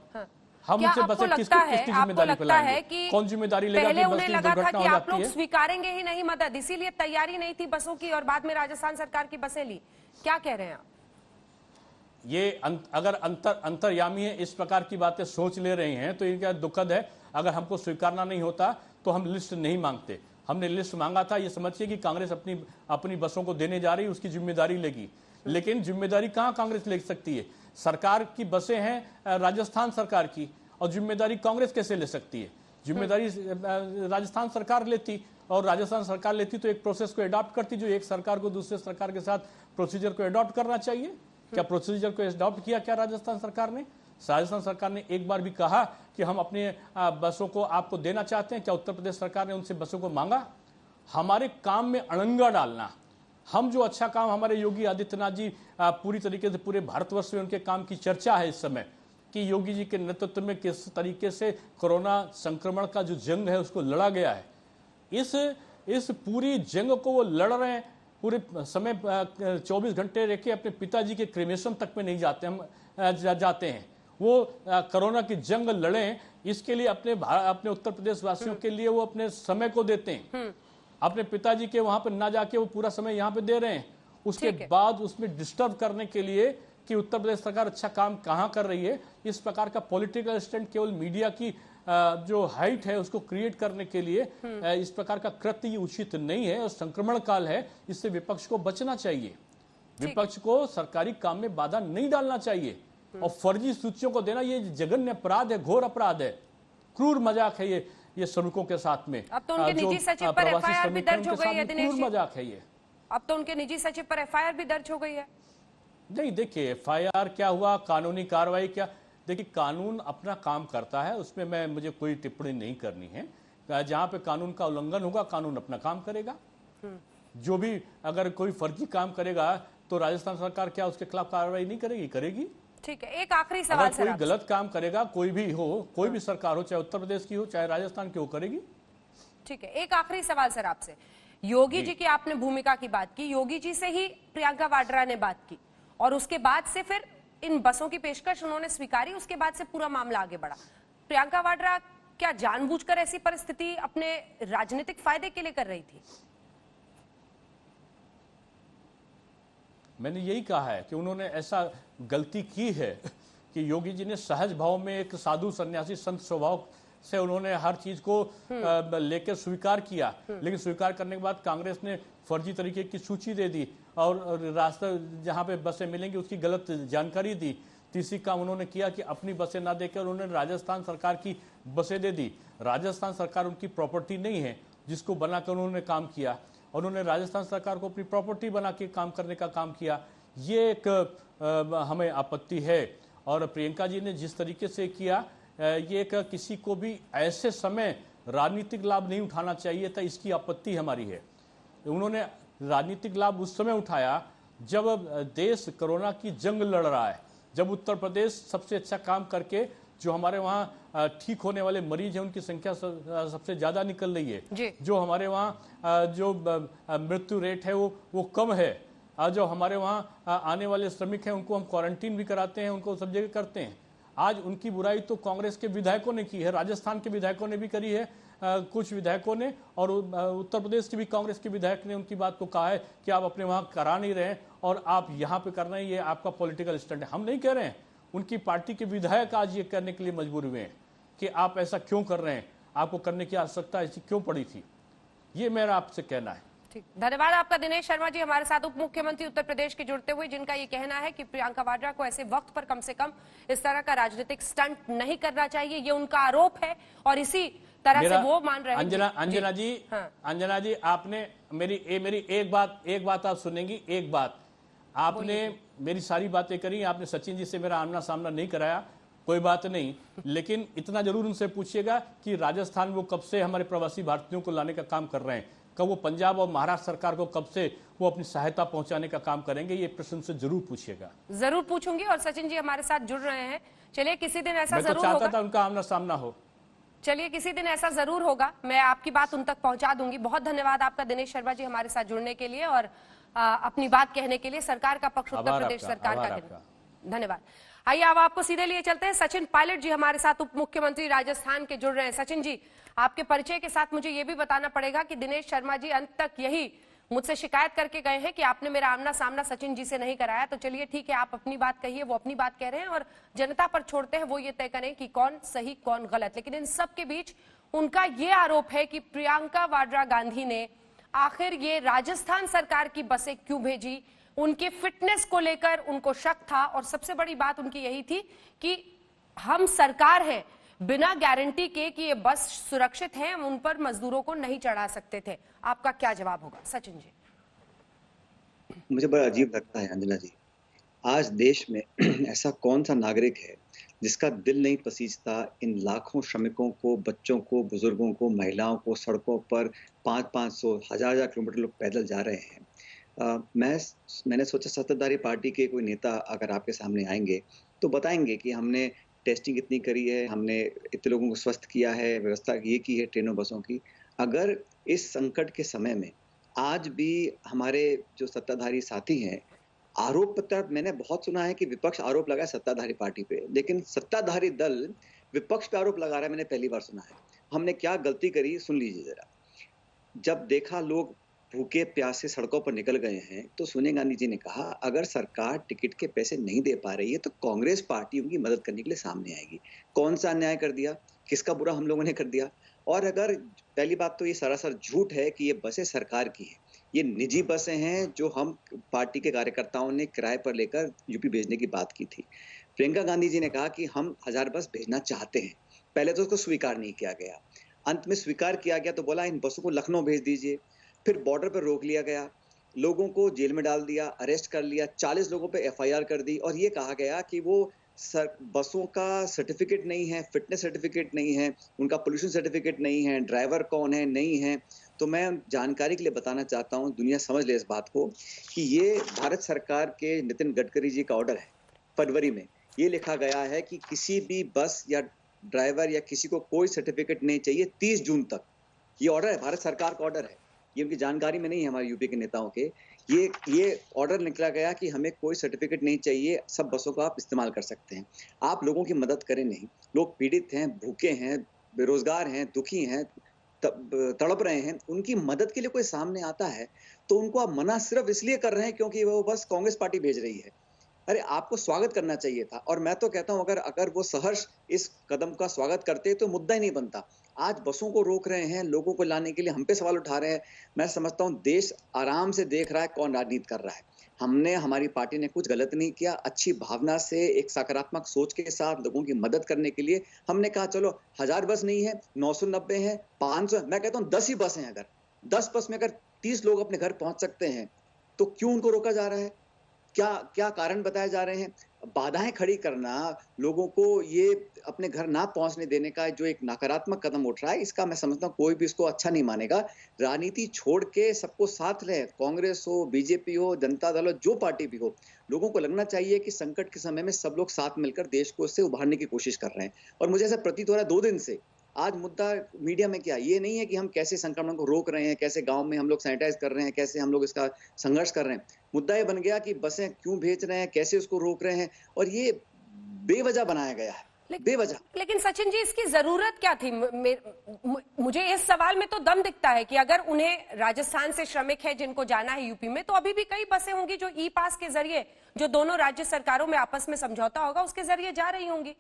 हम उनसे बसें किसकी जिम्मेदारी पे लाएंगे? कौन जिम्मेदारी लेगा? पहले उन्हें लगा था कि आप लोग स्वीकारेंगे ही नहीं मदद, इसीलिए तैयारी नहीं थी बसों की और बाद में राजस्थान सरकार की बसें ली। क्या कह रहे हैं आप? ये अगर अंतर्यामी है, इस प्रकार की बातें सोच ले रहे हैं तो इनका दुखद है। अगर हमको स्वीकारना नहीं होता तो हम लिस्ट नहीं मांगते। हमने लिस्ट मांगा था, ये समझिए कि कांग्रेस अपनी बसों को देने जा रही है, उसकी जिम्मेदारी लेगी। लेकिन जिम्मेदारी कहां कांग्रेस ले सकती है? सरकार की बसें हैं राजस्थान सरकार की और जिम्मेदारी कांग्रेस कैसे ले सकती है? जिम्मेदारी राजस्थान सरकार लेती और राजस्थान सरकार लेती तो एक प्रोसेस को अडॉप्ट करती, जो एक सरकार को दूसरे सरकार के साथ प्रोसीजर को अडॉप्ट करना चाहिए। क्या प्रोसीजर को अडॉप्ट किया क्या राजस्थान सरकार ने? राजस्थान सरकार ने एक बार भी कहा कि हम अपने बसों को आपको देना चाहते हैं? क्या उत्तर प्रदेश सरकार ने उनसे बसों को मांगा? हमारे काम में अड़ंगा डालना, हम जो अच्छा काम हमारे योगी आदित्यनाथ जी पूरी तरीके से पूरे भारतवर्ष में उनके काम की चर्चा है इस समय कि योगी जी के नेतृत्व में किस तरीके से कोरोना संक्रमण का जो जंग है उसको लड़ा गया है। इस पूरी जंग को वो लड़ रहे हैं पूरे समय 24 घंटे रह के अपने पिताजी के क्रेमेशन तक में नहीं जाते, हम जाते हैं। वो कोरोना की जंग लड़ें, इसके लिए अपने उत्तर प्रदेश वासियों के लिए वो अपने समय को देते हैं। अपने पिताजी के वहां पर ना जाके वो पूरा समय यहाँ पे दे रहे हैं। उसके बाद उसमें डिस्टर्ब करने के लिए कि उत्तर प्रदेश सरकार अच्छा काम कहाँ कर रही है, इस प्रकार का पॉलिटिकल स्टंट केवल मीडिया की जो हाइट है उसको क्रिएट करने के लिए इस प्रकार का कृत्य उचित नहीं है और संक्रमण काल है। इससे विपक्ष को बचना चाहिए, विपक्ष को सरकारी काम में बाधा नहीं डालना चाहिए। और फर्जी सूचियों को देना ये जघन्य अपराध है, घोर अपराध है, क्रूर मजाक है ये श्रमिकों के साथ में। अब तो उनके निजी सचिव पर एफआईआर भी दर्ज हो गई है दिनेश जी। मजाक है ये। अब तो उनके निजी सचिव पर एफआईआर भी दर्ज हो गई है। नहीं, देखिए एफआईआर क्या हुआ, कानूनी कार्रवाई क्या, देखिए कानून अपना काम करता है, उसमें मुझे कोई टिप्पणी नहीं करनी है। जहां पे कानून का उल्लंघन होगा कानून अपना काम करेगा। जो भी अगर कोई फर्जी काम करेगा तो राजस्थान सरकार क्या उसके खिलाफ कार्रवाई नहीं करेगी? करेगी। ठीक है, एक आखिरी सवाल अगर कोई गलत काम करेगा, कोई भी हो, कोई भी सरकार हो, चाहे उत्तर प्रदेश की हो चाहे राजस्थान की हो, करेगी। ठीक है, एक आखिरी सवाल सर आपसे। योगी जी की आपने भूमिका की बात की, योगी जी से ही प्रियंका वाड्रा ने बात की और उसके बाद से फिर इन बसों की पेशकश उन्होंने स्वीकारी, उसके बाद से पूरा मामला आगे बढ़ा। प्रियंका वाड्रा क्या जानबूझकर ऐसी परिस्थिति अपने राजनीतिक फायदे के लिए कर रही थी? मैंने यही कहा है कि उन्होंने ऐसा गलती की है कि योगी जी ने सहज भाव में एक साधु सन्यासी संत स्वभाव से उन्होंने हर चीज को लेकर स्वीकार किया, लेकिन स्वीकार करने के बाद कांग्रेस ने फर्जी तरीके की सूची दे दी और रास्ता जहां पे बसें मिलेंगी उसकी गलत जानकारी दी। तीसरी काम उन्होंने किया कि अपनी बसें ना देकर उन्होंने राजस्थान सरकार की बसें दे दी। राजस्थान सरकार उनकी प्रॉपर्टी नहीं है जिसको बनाकर उन्होंने काम किया, उन्होंने राजस्थान सरकार को अपनी प्रॉपर्टी बना के काम करने का काम किया। ये एक हमें आपत्ति है। और प्रियंका जी ने जिस तरीके से किया, ये एक किसी को भी ऐसे समय राजनीतिक लाभ नहीं उठाना चाहिए था, इसकी आपत्ति हमारी है। उन्होंने राजनीतिक लाभ उस समय उठाया जब देश कोरोना की जंग लड़ रहा है, जब उत्तर प्रदेश सबसे अच्छा काम करके जो हमारे वहाँ ठीक होने वाले मरीज हैं उनकी संख्या सबसे ज्यादा निकल रही है, जो हमारे वहाँ जो मृत्यु रेट है वो कम है, जो हमारे वहाँ आने वाले श्रमिक हैं उनको हम क्वारंटीन भी कराते हैं, उनको सब जगह करते हैं। आज उनकी बुराई तो कांग्रेस के विधायकों ने की है, राजस्थान के विधायकों ने भी करी है, कुछ विधायकों ने, और उत्तर प्रदेश के भी कांग्रेस के विधायक ने उनकी बात को कहा है कि आप अपने वहाँ करा नहीं रहे और आप यहाँ पे कर रहे हैं, ये आपका पॉलिटिकल स्टंट है। हम नहीं कह रहे हैं, उनकी पार्टी के विधायक आज ये करने के लिए मजबूर हुए हैं कि आप ऐसा क्यों कर रहे हैं, आपको करने की आवश्यकता ऐसी क्यों पड़ी थी, ये मेरा आपसे कहना है। ठीक, धन्यवाद आपका दिनेश शर्मा जी, हमारे साथ उप मुख्यमंत्री उत्तर प्रदेश के जुड़ते हुए, जिनका ये कहना है कि प्रियंका वाड्रा को ऐसे वक्त पर कम से कम इस तरह का राजनीतिक स्टंट नहीं करना चाहिए, ये उनका आरोप है और इसी तरह से वो मान रहे हैं। अंजना जी आपने मेरी एक बात आप सुनेंगी। एक बात आपने मेरी सारी बातें करी, आपने सचिन जी से मेरा आमना सामना नहीं कराया, कोई बात नहीं, लेकिन इतना जरूर उनसे पूछिएगा कि राजस्थान वो कब से हमारे प्रवासी भारतीयों को लाने का काम कर रहे हैं, कब वो पंजाब और महाराष्ट्र सरकार को कब से वो अपनी सहायता पहुंचाने का काम करेंगे, ये प्रश्न से जरूर पूछिएगा। जरूर पूछूंगी। और सचिन जी हमारे साथ जुड़ रहे हैं, चलिए किसी दिन ऐसा जरूर होगा, चाहता था उनका आमना सामना हो, चलिए किसी दिन ऐसा जरूर होगा, मैं आपकी बात उन तक पहुंचा दूंगी। बहुत धन्यवाद आपका दिनेश शर्मा जी हमारे साथ जुड़ने के लिए और अपनी बात कहने के लिए, सरकार का पक्ष उत्तर प्रदेश सरकार का धन्यवाद। आइए अब आपको सीधे लिए चलते हैं, सचिन पायलट जी हमारे साथ उप मुख्यमंत्री राजस्थान के जुड़ रहे हैं। सचिन जी, आपके परिचय के साथ मुझे ये भी बताना पड़ेगा कि दिनेश शर्मा जी अंत तक यही मुझसे शिकायत करके गए हैं कि आपने मेरा आमना सामना सचिन जी से नहीं कराया। तो चलिए ठीक है, आप अपनी बात कहिए, वो अपनी बात कह रहे हैं और जनता पर छोड़ते हैं वो ये तय करें कि कौन सही कौन गलत। लेकिन इन सब के बीच उनका ये आरोप है कि प्रियंका वाड्रा गांधी ने आखिर ये राजस्थान सरकार की बसें क्यों भेजी, उनके फिटनेस को लेकर उनको शक था और सबसे बड़ी बात उनकी यही थी कि हम सरकार है, बिना गारंटी के कि ये बस सुरक्षित है हम उन पर मजदूरों को नहीं चढ़ा सकते थे। आपका क्या जवाब होगा सचिन जी? मुझे बड़ा अजीब लगता है अंजना जी, आज देश में ऐसा कौन सा नागरिक है जिसका दिल नहीं पसीजता इन लाखों श्रमिकों को, बच्चों को, बुजुर्गों को, महिलाओं को सड़कों पर 500-500 हजार किलोमीटर लोग पैदल जा रहे हैं। मैंने सोचा सत्ताधारी पार्टी के कोई नेता अगर आपके सामने आएंगे तो बताएंगे कि हमने टेस्टिंग इतनी करी है, हमने इतने लोगों को स्वस्थ किया है, व्यवस्था ये की है ट्रेनों बसों की। अगर इस संकट के समय में आज भी हमारे जो सत्ताधारी साथी हैं, आरोप पत्र मैंने बहुत सुना है कि विपक्ष आरोप लगाए सत्ताधारी पार्टी पे, लेकिन सत्ताधारी दल विपक्ष पे आरोप लगा रहा है, मैंने पहली बार सुना है। हमने क्या गलती करी, सुन लीजिए जरा। जब देखा लोग भूखे प्यासे सड़कों पर निकल गए हैं, तो सोनिया गांधी जी ने कहा अगर सरकार टिकट के पैसे नहीं दे पा रही है तो कांग्रेस पार्टी उनकी मदद करने के लिए सामने आएगी। कौन सा अन्याय कर दिया, किसका बुरा हम लोगों ने कर दिया? और अगर पहली बात तो ये सरासर झूठ है कि ये बसें सरकार की हैं, ये निजी बसें हैं जो हम पार्टी के कार्यकर्ताओं ने किराए पर लेकर यूपी भेजने की बात की थी। प्रियंका गांधी जी ने कहा कि हम 1000 बस भेजना चाहते हैं, पहले तो उसको स्वीकार नहीं किया गया, अंत में स्वीकार किया गया तो बोला इन बसों को लखनऊ भेज दीजिए। फिर बॉर्डर पर रोक लिया गया, लोगों को जेल में डाल दिया, अरेस्ट कर लिया, 40 लोगों पे एफआईआर कर दी और ये कहा गया कि वो बसों का सर्टिफिकेट नहीं है, फिटनेस सर्टिफिकेट नहीं है, उनका पोल्यूशन सर्टिफिकेट नहीं है, ड्राइवर कौन है नहीं है। तो मैं जानकारी के लिए बताना चाहता हूँ, दुनिया समझ ले इस बात को कि ये भारत सरकार के नितिन गडकरी जी का ऑर्डर है। फरवरी में ये लिखा गया है कि किसी भी बस या ड्राइवर या किसी को कोई सर्टिफिकेट नहीं चाहिए 30 जून तक। ये ऑर्डर है, भारत सरकार का ऑर्डर है, ये उनकी जानकारी में नहीं है हमारे यूपी के नेताओं के। ये ऑर्डर निकला गया कि हमें कोई सर्टिफिकेट नहीं चाहिए, सब बसों को आप इस्तेमाल कर सकते हैं। आप लोगों की मदद करें नहीं, लोग पीड़ित हैं, भूखे हैं, बेरोजगार हैं, दुखी हैं, तड़प रहे हैं, उनकी मदद के लिए कोई सामने आता है तो उनको आप मना सिर्फ इसलिए कर रहे हैं क्योंकि वो बस कांग्रेस पार्टी भेज रही है। अरे आपको स्वागत करना चाहिए था। और मैं तो कहता हूं अगर वो सहर्ष इस कदम का स्वागत करते तो मुद्दा ही नहीं बनता। आज बसों को रोक रहे हैं, लोगों को लाने के लिए हम पे सवाल उठा रहे हैं। मैं समझता हूं देश आराम से देख रहा है कौन राजनीति कर रहा है। हमारी पार्टी ने कुछ गलत नहीं किया, अच्छी भावना से एक सकारात्मक सोच के साथ लोगों की मदद करने के लिए हमने कहा चलो 1000 बस नहीं है, 990 है, 500, मैं कहता हूँ 10 ही बस हैं। अगर 10 बस में अगर 30 लोग अपने घर पहुंच सकते हैं तो क्यों उनको रोका जा रहा है? क्या कारण बताए जा रहे हैं? बाधाएं खड़ी करना, लोगों को ये अपने घर ना पहुंचने देने का जो एक नकारात्मक कदम उठ रहा है, इसका मैं समझता हूं कोई भी इसको अच्छा नहीं मानेगा। राजनीति छोड़ के सबको साथ ले, कांग्रेस हो, बीजेपी हो, जनता दल हो, जो पार्टी भी हो, लोगों को लगना चाहिए कि संकट के समय में सब लोग साथ मिलकर देश को इससे उभारने की कोशिश कर रहे हैं। और मुझे ऐसा प्रतीत हो रहा है 2 दिन से, आज मुद्दा मीडिया में क्या ये नहीं है कि हम कैसे संक्रमण को रोक रहे हैं, कैसे गांव में हम लोग सैनिटाइज कर रहे हैं, कैसे हम लोग इसका संघर्ष कर रहे हैं। मुद्दा ये बन गया कि बसें क्यों भेज रहे हैं, कैसे उसको रोक रहे हैं, और ये बेवजह बनाया गया है, बेवजह। लेकिन सचिन जी, इसकी जरूरत क्या थी? मुझे इस सवाल में तो दम दिखता है कि अगर उन्हें राजस्थान से श्रमिक है जिनको जाना है यूपी में, तो अभी भी कई बसें होंगी जो ई पास के जरिए, जो दोनों राज्य सरकारों में आपस में समझौता होगा उसके जरिए जा रही होंगी।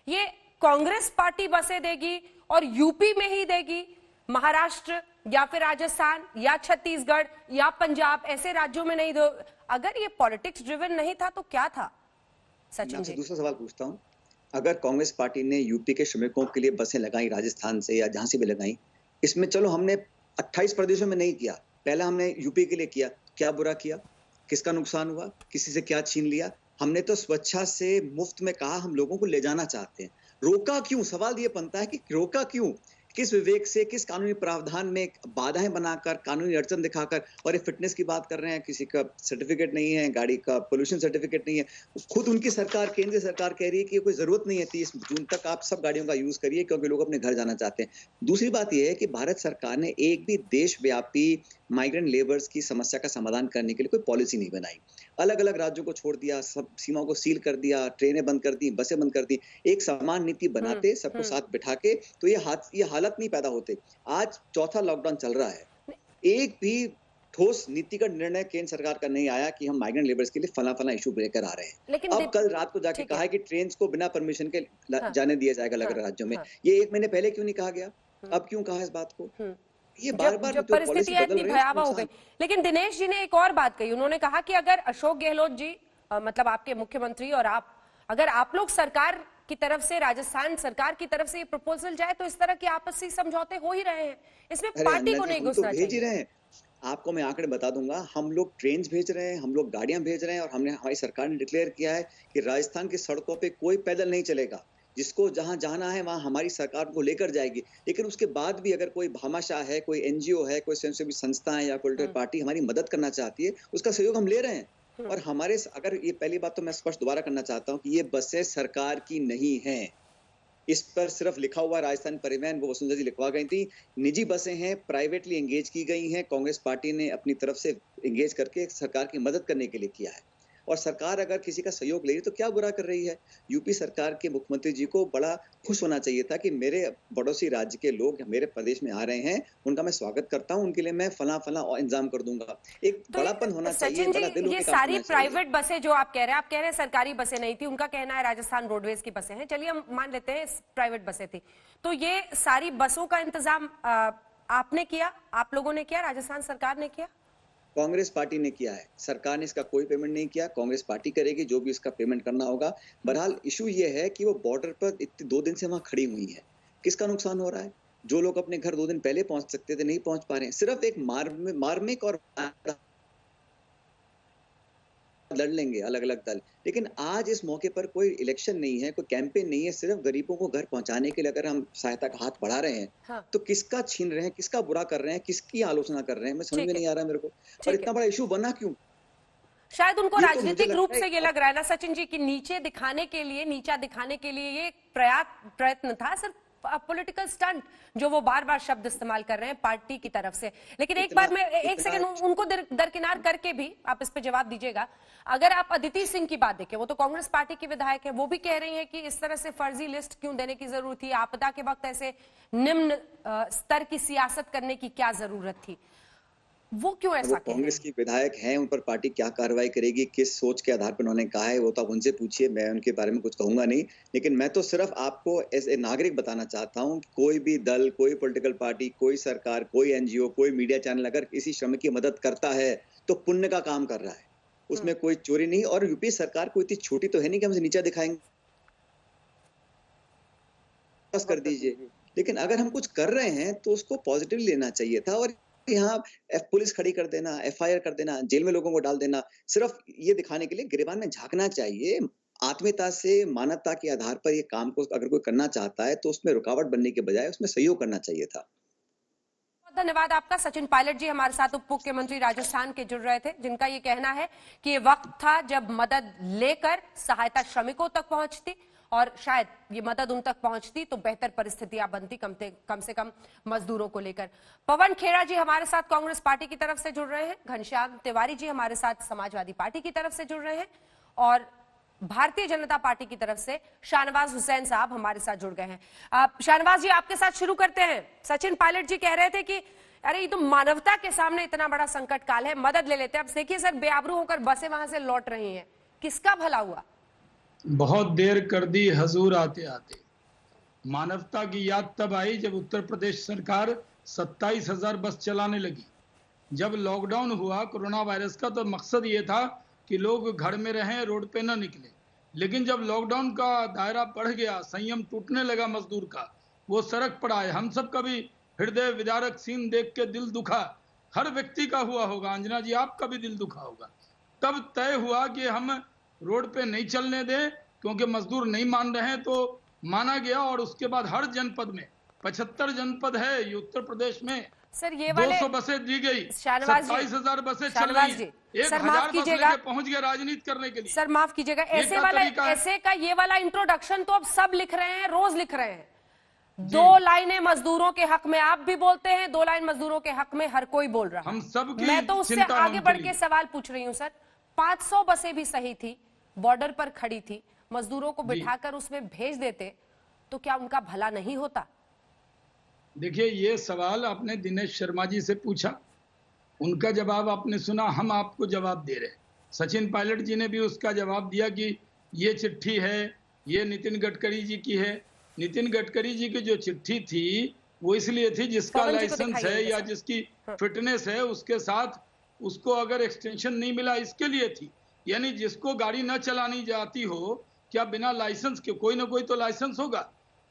ये कांग्रेस पार्टी बसें देगी और यूपी में ही देगी, महाराष्ट्र या फिर राजस्थान या छत्तीसगढ़ या पंजाब ऐसे राज्यों में नहीं दो। अगर ये पॉलिटिक्स ड्रिवन नहीं था तो क्या था? सचिन जी, दूसरा सवाल पूछता हूं, अगर कांग्रेस पार्टी ने यूपी के श्रमिकों के लिए बसें लगाई राजस्थान से या जहां से भी लगाई, इसमें चलो हमने 28 प्रदेशों में नहीं किया, पहला हमने यूपी के लिए किया, क्या बुरा किया? किसका नुकसान हुआ? किसी से क्या छीन लिया? हमने तो स्वच्छता से मुफ्त में कहा हम लोगों को ले जाना चाहते हैं, रोका क्यों? सवाल ये बनता है कि रोका क्यों? किस विवेक से, किस कानूनी प्रावधान में बाधाएं बनाकर, कानूनी अड़चन दिखाकर? और ये फिटनेस की बात कर रहे हैं, किसी का सर्टिफिकेट नहीं है, गाड़ी का पोल्यूशन सर्टिफिकेट नहीं है, खुद उनकी सरकार, केंद्रीय सरकार कह रही है कि कोई जरूरत नहीं है 30 जून तक आप सब गाड़ियों का यूज करिए क्योंकि लोग अपने घर जाना चाहते हैं। दूसरी बात यह है कि भारत सरकार ने एक भी देशव्यापी माइग्रेंट लेबर्स की समस्या का समाधान करने के लिए कोई पॉलिसी नहीं बनाई। अलग अलग राज्यों को छोड़ दिया, सब सीमाओं को सील कर दिया, ट्रेनें बंद कर दी, बसें बंद कर दी। एक समान नीति बनाते, सबको साथ बिठा के, तो ये हालत नहीं पैदा होते। आज चौथा लॉकडाउन चल रहा है, एक भी ठोस नीतिगत निर्णय केंद्र सरकार का नहीं आया कि हम माइग्रेंट लेबर्स के लिए फला इशू लेकर आ रहे हैं। लेकिन अब कल रात को जाके कहा है कि ट्रेन को बिना परमिशन के जाने दिया जाएगा अलग अलग राज्यों में। ये 1 महीने पहले क्यों नहीं कहा गया? अब क्यों कहा इस बात को? ये बार-बार परिस्थितियां इतनी भयावह हो गई। लेकिन दिनेश जी ने एक और बात कही, उन्होंने कहा कि अगर अशोक गहलोत जी, मतलब आपके मुख्यमंत्री और आप, अगर आप लोग सरकार की तरफ से, राजस्थान सरकार की तरफ से ये प्रपोजल जाए तो इस तरह के आपसी समझौते हो ही रहे हैं, इसमें पार्टी को नहीं घुसना चाहिए। आपको मैं आंकड़े बता दूंगा, हम लोग ट्रेन भेज रहे हैं, हम लोग गाड़ियां भेज रहे हैं, और हमारी सरकार ने डिक्लेयर किया है कि राजस्थान की सड़कों पे कोई पैदल नहीं चलेगा। जिसको जहां जाना है वहां हमारी सरकार को लेकर जाएगी। लेकिन उसके बाद भी अगर कोई भामाशाह है, कोई एनजीओ है, कोई स्वयंसेवी संस्था है या पॉलिटिकल पार्टी हमारी मदद करना चाहती है, उसका सहयोग हम ले रहे हैं। और अगर ये पहली बात तो मैं स्पष्ट दोबारा करना चाहता हूं कि ये बसें सरकार की नहीं है, इस पर सिर्फ लिखा हुआ राजस्थान परिवहन, वो वसुंधरा जी लिखवा गई थी। निजी बसें हैं, प्राइवेटली एंगेज की गई हैं। कांग्रेस पार्टी ने अपनी तरफ से एंगेज करके सरकार की मदद करने के लिए किया है, और सरकार अगर किसी का सहयोग ले रही तो क्या बुरा कर रही है। यूपी सरकार के मुख्यमंत्री जी को बड़ा खुश होना चाहिए था कि मेरे पड़ोसी राज्य के लोग मेरे प्रदेश में आ रहे हैं, उनका मैं स्वागत करता हूं, उनके लिए मैं फला और इंतजाम कर दूंगा। एक तो बड़ापन होना चाहिए, सचिन बड़ा दिल जी, ये होकर काम सारी करना चाहिए। प्राइवेट बसें जो आप कह रहे हैं सरकारी बसें नहीं थी, उनका कहना है राजस्थान रोडवेज की बसें हैं, चलिए हम मान लेते हैं प्राइवेट बसें थी, तो ये सारी बसों का इंतजाम आपने किया, आप लोगों ने किया, राजस्थान सरकार ने किया? कांग्रेस पार्टी ने किया है, सरकार ने इसका कोई पेमेंट नहीं किया। कांग्रेस पार्टी करेगी जो भी इसका पेमेंट करना होगा। बहरहाल इशू ये है कि वो बॉर्डर पर इतने 2 दिन से वहां खड़ी हुई है, किसका नुकसान हो रहा है? जो लोग अपने घर 2 दिन पहले पहुंच सकते थे नहीं पहुंच पा रहे हैं। सिर्फ एक मार्मिक और लड़ लेंगे अलग अलग दल, लेकिन आज इस मौके पर कोई इलेक्शन नहीं है, कोई कैंपेन नहीं है, सिर्फ गरीबों को घर पहुंचाने के लिए अगर हम सहायता का हाथ बढ़ा रहे हैं, हाँ। तो किसका छीन रहे हैं, किसका बुरा कर रहे हैं, किसकी आलोचना कर रहे हैं, मैं समझ में नहीं आ रहा मेरे को। और इतना बड़ा इशू बना क्यों? शायद उनको ये तो राजनीतिक मुझे रूप लगता से ये लग रहा है ना सचिन जी कि नीचा दिखाने के लिए ये प्रयत्न था, सिर्फ पॉलिटिकल स्टंट जो वो बार बार शब्द इस्तेमाल कर रहे हैं पार्टी की तरफ से। लेकिन एक बार मैं एक सेकंड उनको दरकिनार करके भी आप इस पे जवाब दीजिएगा। अगर आप अदिति सिंह की बात देखें, वो तो कांग्रेस पार्टी की विधायक है, वो भी कह रही हैं कि इस तरह से फर्जी लिस्ट क्यों देने की जरूरत थी, आपदा के वक्त ऐसे निम्न स्तर की सियासत करने की क्या जरूरत थी, वो क्यों ऐसा कह रहे हैं? कांग्रेस की विधायक हैं, उन पर पार्टी क्या कार्रवाई करेगी, किस सोच के आधार पर उन्होंने कहा है, वो तो आप उनसे पूछिए, मैं उनके बारे में कुछ कहूंगा नहीं। लेकिन मैं तो सिर्फ आपको एज ए नागरिक बताना चाहता हूं कि कोई भी दल, कोई पॉलिटिकल पार्टी, कोई सरकार, कोई एनजीओ, कोई मीडिया चैनल अगर किसी श्रमिक की मदद करता है तो पुण्य का काम कर रहा है, उसमें कोई चोरी नहीं। और यूपी सरकार कोई इतनी छोटी तो है नहीं कि हमसे नीचा दिखाएंगे, बस कर दीजिए। लेकिन अगर हम कुछ कर रहे हैं तो उसको पॉजिटिव लेना चाहिए था, और यहाँ पुलिस खड़ी कर देना, एफआईआर कर देना, जेल में लोगों को डाल देना, सिर्फ ये दिखाने के लिए गिरेबान में झांकना चाहिए। आत्मीयता से, मानवता के आधार पर ये काम को अगर कोई करना चाहता है तो उसमें रुकावट बनने के बजाय उसमें सहयोग करना चाहिए था। बहुत धन्यवाद आपका। सचिन पायलट जी हमारे साथ उप मुख्यमंत्री राजस्थान के जुड़ रहे थे, जिनका ये कहना है कि ये वक्त था जब मदद लेकर सहायता श्रमिकों तक पहुंचती, और शायद ये मदद उन तक पहुंचती तो बेहतर परिस्थितियां बनती कम से कम मजदूरों को लेकर। पवन खेड़ा जी हमारे साथ कांग्रेस पार्टी की तरफ से जुड़ रहे हैं, घनश्याम तिवारी जी हमारे साथ समाजवादी पार्टी की तरफ से जुड़ रहे हैं, और भारतीय जनता पार्टी की तरफ से शाहनवाज हुसैन साहब हमारे साथ जुड़ गए हैं। शाहनवाज जी आपके साथ शुरू करते हैं। सचिन पायलट जी कह रहे थे कि अरे ये तो मानवता के सामने इतना बड़ा संकट काल है, मदद ले लेते हैं। अब देखिए सर, बेआबरू होकर बसें वहां से लौट रही हैं, किसका भला हुआ? बहुत देर कर दी हजूर आते आते। मानवता की याद तब आई जब उत्तर प्रदेश सरकार 27,000 बस चलाने लगी। जब लॉकडाउन हुआ कोरोना वायरस का, तो मकसद ये था कि लोग घर में रहें, रोड पे न निकले। लेकिन जब लॉकडाउन का दायरा बढ़ गया, संयम टूटने लगा मजदूर का, वो सड़क पर आए। हम सब का भी हृदय विदारक सीन देख के दिल दुखा, हर व्यक्ति का हुआ होगा, अंजना जी आपका भी दिल दुखा होगा। तब तय हुआ कि हम रोड पे नहीं चलने दें, क्योंकि मजदूर नहीं मान रहे हैं, तो माना गया। और उसके बाद हर जनपद में, 75 जनपद है ये उत्तर प्रदेश में, सर ये वाले 200 बसें दी गई, 27,000 बसें चल रही हैं, 1,000 बस लेके पहुंच गया राजनीति करने के लिए। सर माफ कीजिएगा, ऐसे का ये वाला इंट्रोडक्शन तो अब सब लिख रहे हैं, रोज लिख रहे हैं। 2 लाइनें मजदूरों के हक में आप भी बोलते हैं, 2 लाइन मजदूरों के हक में हर कोई बोल रहा है। हम सब की मैं तो उससे आगे बढ़ के सवाल पूछ रही हूँ सर, 500 बसें भी सही थी, बॉर्डर पर खड़ी थी, मजदूरों को बिठाकर उसमें भेज देते तो क्या उनका भला नहीं होता? देखिए, ये सवाल आपने दिनेश शर्मा जी से पूछा, उनका जवाब आपने सुना, हम आपको जवाब दे रहे हैं। सचिन पायलट जी ने भी उसका जवाब दिया कि ये चिट्ठी है, ये नितिन गडकरी जी की है। नितिन गडकरी जी की जो चिट्ठी थी वो इसलिए थी जिसका लाइसेंस है या जिसकी फिटनेस है, उसके साथ उसको अगर एक्सटेंशन नहीं मिला इसके लिए थी। यानी जिसको गाड़ी न चलानी जाती हो, क्या बिना लाइसेंस के, कोई ना कोई तो लाइसेंस होगा,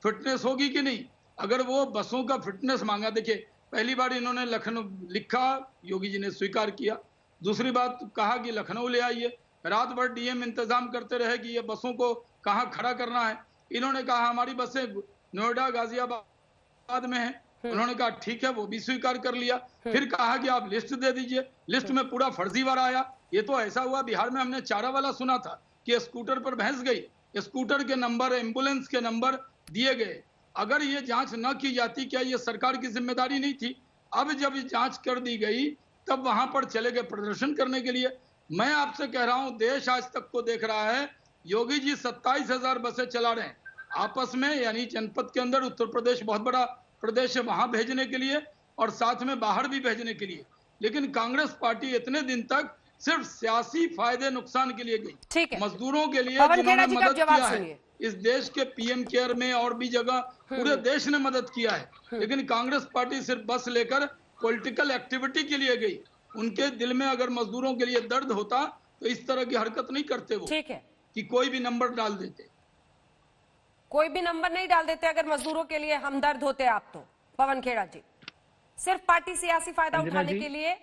फिटनेस होगी कि नहीं। अगर वो बसों का फिटनेस मांगा, देखिए पहली बार इन्होंने लखनऊ लिखा, योगी जी ने स्वीकार किया। दूसरी बात कहा कि लखनऊ ले आइए, रात भर डीएम इंतजाम करते रहे कि ये बसों को कहाँ खड़ा करना है। इन्होंने कहा हमारी बसें नोएडा गाजियाबाद में है, उन्होंने कहा ठीक है, वो भी स्वीकार कर लिया। फिर कहा कि आप लिस्ट दे दीजिए, लिस्ट में पूरा फर्जीवाड़ा आया। ये तो ऐसा हुआ, बिहार में हमने चारा वाला सुना था कि स्कूटर पर भैंस गई, स्कूटर के नंबर, एम्बुलेंस के नंबर दिए गए। अगर ये जांच न की जाती, क्या ये सरकार की जिम्मेदारी नहीं थी? अब जब ये जांच कर दी गई तब वहां पर चले गए प्रदर्शन करने के लिए। मैं आपसे कह रहा हूं, देश आज तक को देख रहा है, योगी जी 27,000 बसें चला रहे हैं आपस में, यानी जनपद के अंदर। उत्तर प्रदेश बहुत बड़ा प्रदेश है, वहां भेजने के लिए और साथ में बाहर भी भेजने के लिए। लेकिन कांग्रेस पार्टी इतने दिन तक सिर्फ सियासी फायदे नुकसान के लिए गई। ठीक है, मजदूरों के लिए पवन जिन्होंने खेड़ा जी का मदद जवाब किया है, सुनिए। इस देश के पीएम केयर में और भी जगह पूरे देश ने मदद किया है। लेकिन कांग्रेस पार्टी सिर्फ बस लेकर पॉलिटिकल एक्टिविटी के लिए गई। उनके दिल में अगर मजदूरों के लिए दर्द होता तो इस तरह की हरकत नहीं करते वो। ठीक है, कि कोई भी नंबर डाल देते, कोई भी नंबर नहीं डाल देते अगर मजदूरों के लिए हमदर्द होते आप तो। पवन खेड़ा जी, सिर्फ पार्टी सियासी फायदा उठाने के लिए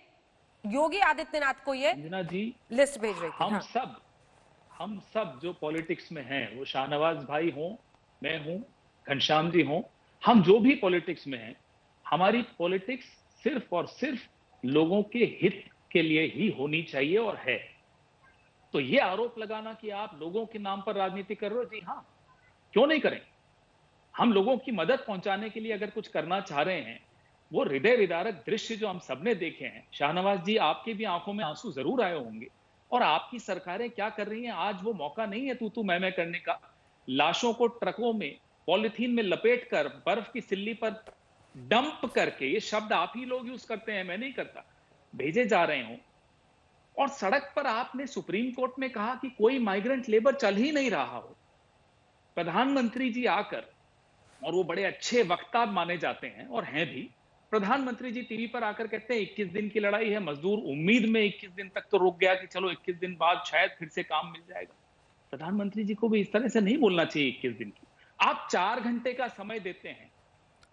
योगी आदित्यनाथ को ये लिस्ट भेज रही थी। हम सब जो पॉलिटिक्स में हैं, वो शाहनवाज भाई हों, मैं हूं, घनश्याम जी हों, हम जो भी पॉलिटिक्स में हैं, हमारी पॉलिटिक्स सिर्फ और सिर्फ लोगों के हित के लिए ही होनी चाहिए और है। तो ये आरोप लगाना कि आप लोगों के नाम पर राजनीति कर रहे हो, जी हाँ, क्यों नहीं करें। हम लोगों की मदद पहुंचाने के लिए अगर कुछ करना चाह रहे हैं, वो हृदय विदारक दृश्य जो हम सबने देखे हैं, शाहनवाज जी आपके भी आंखों में आंसू जरूर आए होंगे। और आपकी सरकारें क्या कर रही हैं, आज वो मौका नहीं है तू मैं करने का। लाशों को ट्रकों में पॉलिथीन में लपेट कर बर्फ की सिल्ली पर डंप करके, ये शब्द आप ही लोग यूज करते हैं, मैं नहीं करता, भेजे जा रहे हो। और सड़क पर आपने सुप्रीम कोर्ट में कहा कि कोई माइग्रेंट लेबर चल ही नहीं रहा हो। प्रधानमंत्री जी आकर, और वो बड़े अच्छे वक्ता माने जाते हैं और हैं भी, प्रधानमंत्री जी टीवी पर आकर कहते हैं 21 दिन की लड़ाई है, मजदूर उम्मीद में 21 दिन तक तो रुक गया कि चलो 21 दिन बाद शायद फिर से काम मिल जाएगा। प्रधानमंत्री जी को भी इस तरह से नहीं बोलना चाहिए 21 दिन की। आप 4 घंटे का समय देते हैं,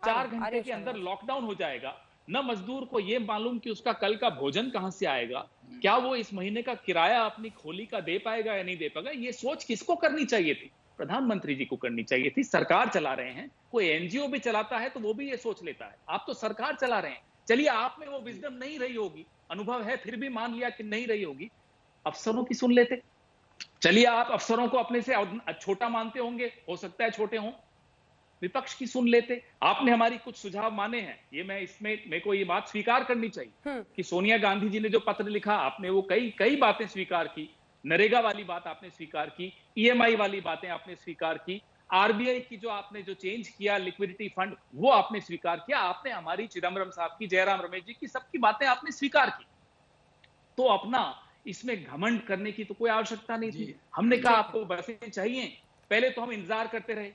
4 घंटे के अंदर लॉकडाउन हो जाएगा। न मजदूर को यह मालूम कि उसका कल का भोजन कहां से आएगा, क्या वो इस महीने का किराया अपनी खोली का दे पाएगा या नहीं दे पाएगा। ये सोच किसको करनी चाहिए थी? प्रधानमंत्री जी को करनी चाहिए थी। सरकार चला रहे हैं, कोई एनजीओ भी चलाता है तो वो भी ये सोच लेता है। आप तो सरकार चला रहे हैं। चलिए, आप में वो विजडम नहीं रही होगी, अनुभव है, फिर भी मान लिया कि नहीं रही होगी, अफसरों की सुन लेते। चलिए, आप अफसरों को अपने से छोटा मानते होंगे, हो सकता है छोटे हों, विपक्ष की सुन लेते। आपने हमारी कुछ सुझाव माने हैं, ये मैं इसमें मेरे को ये बात स्वीकार करनी चाहिए कि सोनिया गांधी जी ने जो पत्र लिखा, आपने वो कई बातें स्वीकार की। नरेगा वाली बात आपने स्वीकार की, ईएमआई वाली बातें आपने स्वीकार की, आरबीआई की जो आपने जो चेंज किया लिक्विडिटी फंड, वो आपने स्वीकार किया। आपने हमारी चिदम्बरम साहब की, जयराम रमेश जी की, सबकी बातें आपने स्वीकार की। तो अपना इसमें घमंड करने की तो कोई आवश्यकता नहीं थी। हमने कहा आपको बसें चाहिए, पहले तो हम इंतजार करते रहे,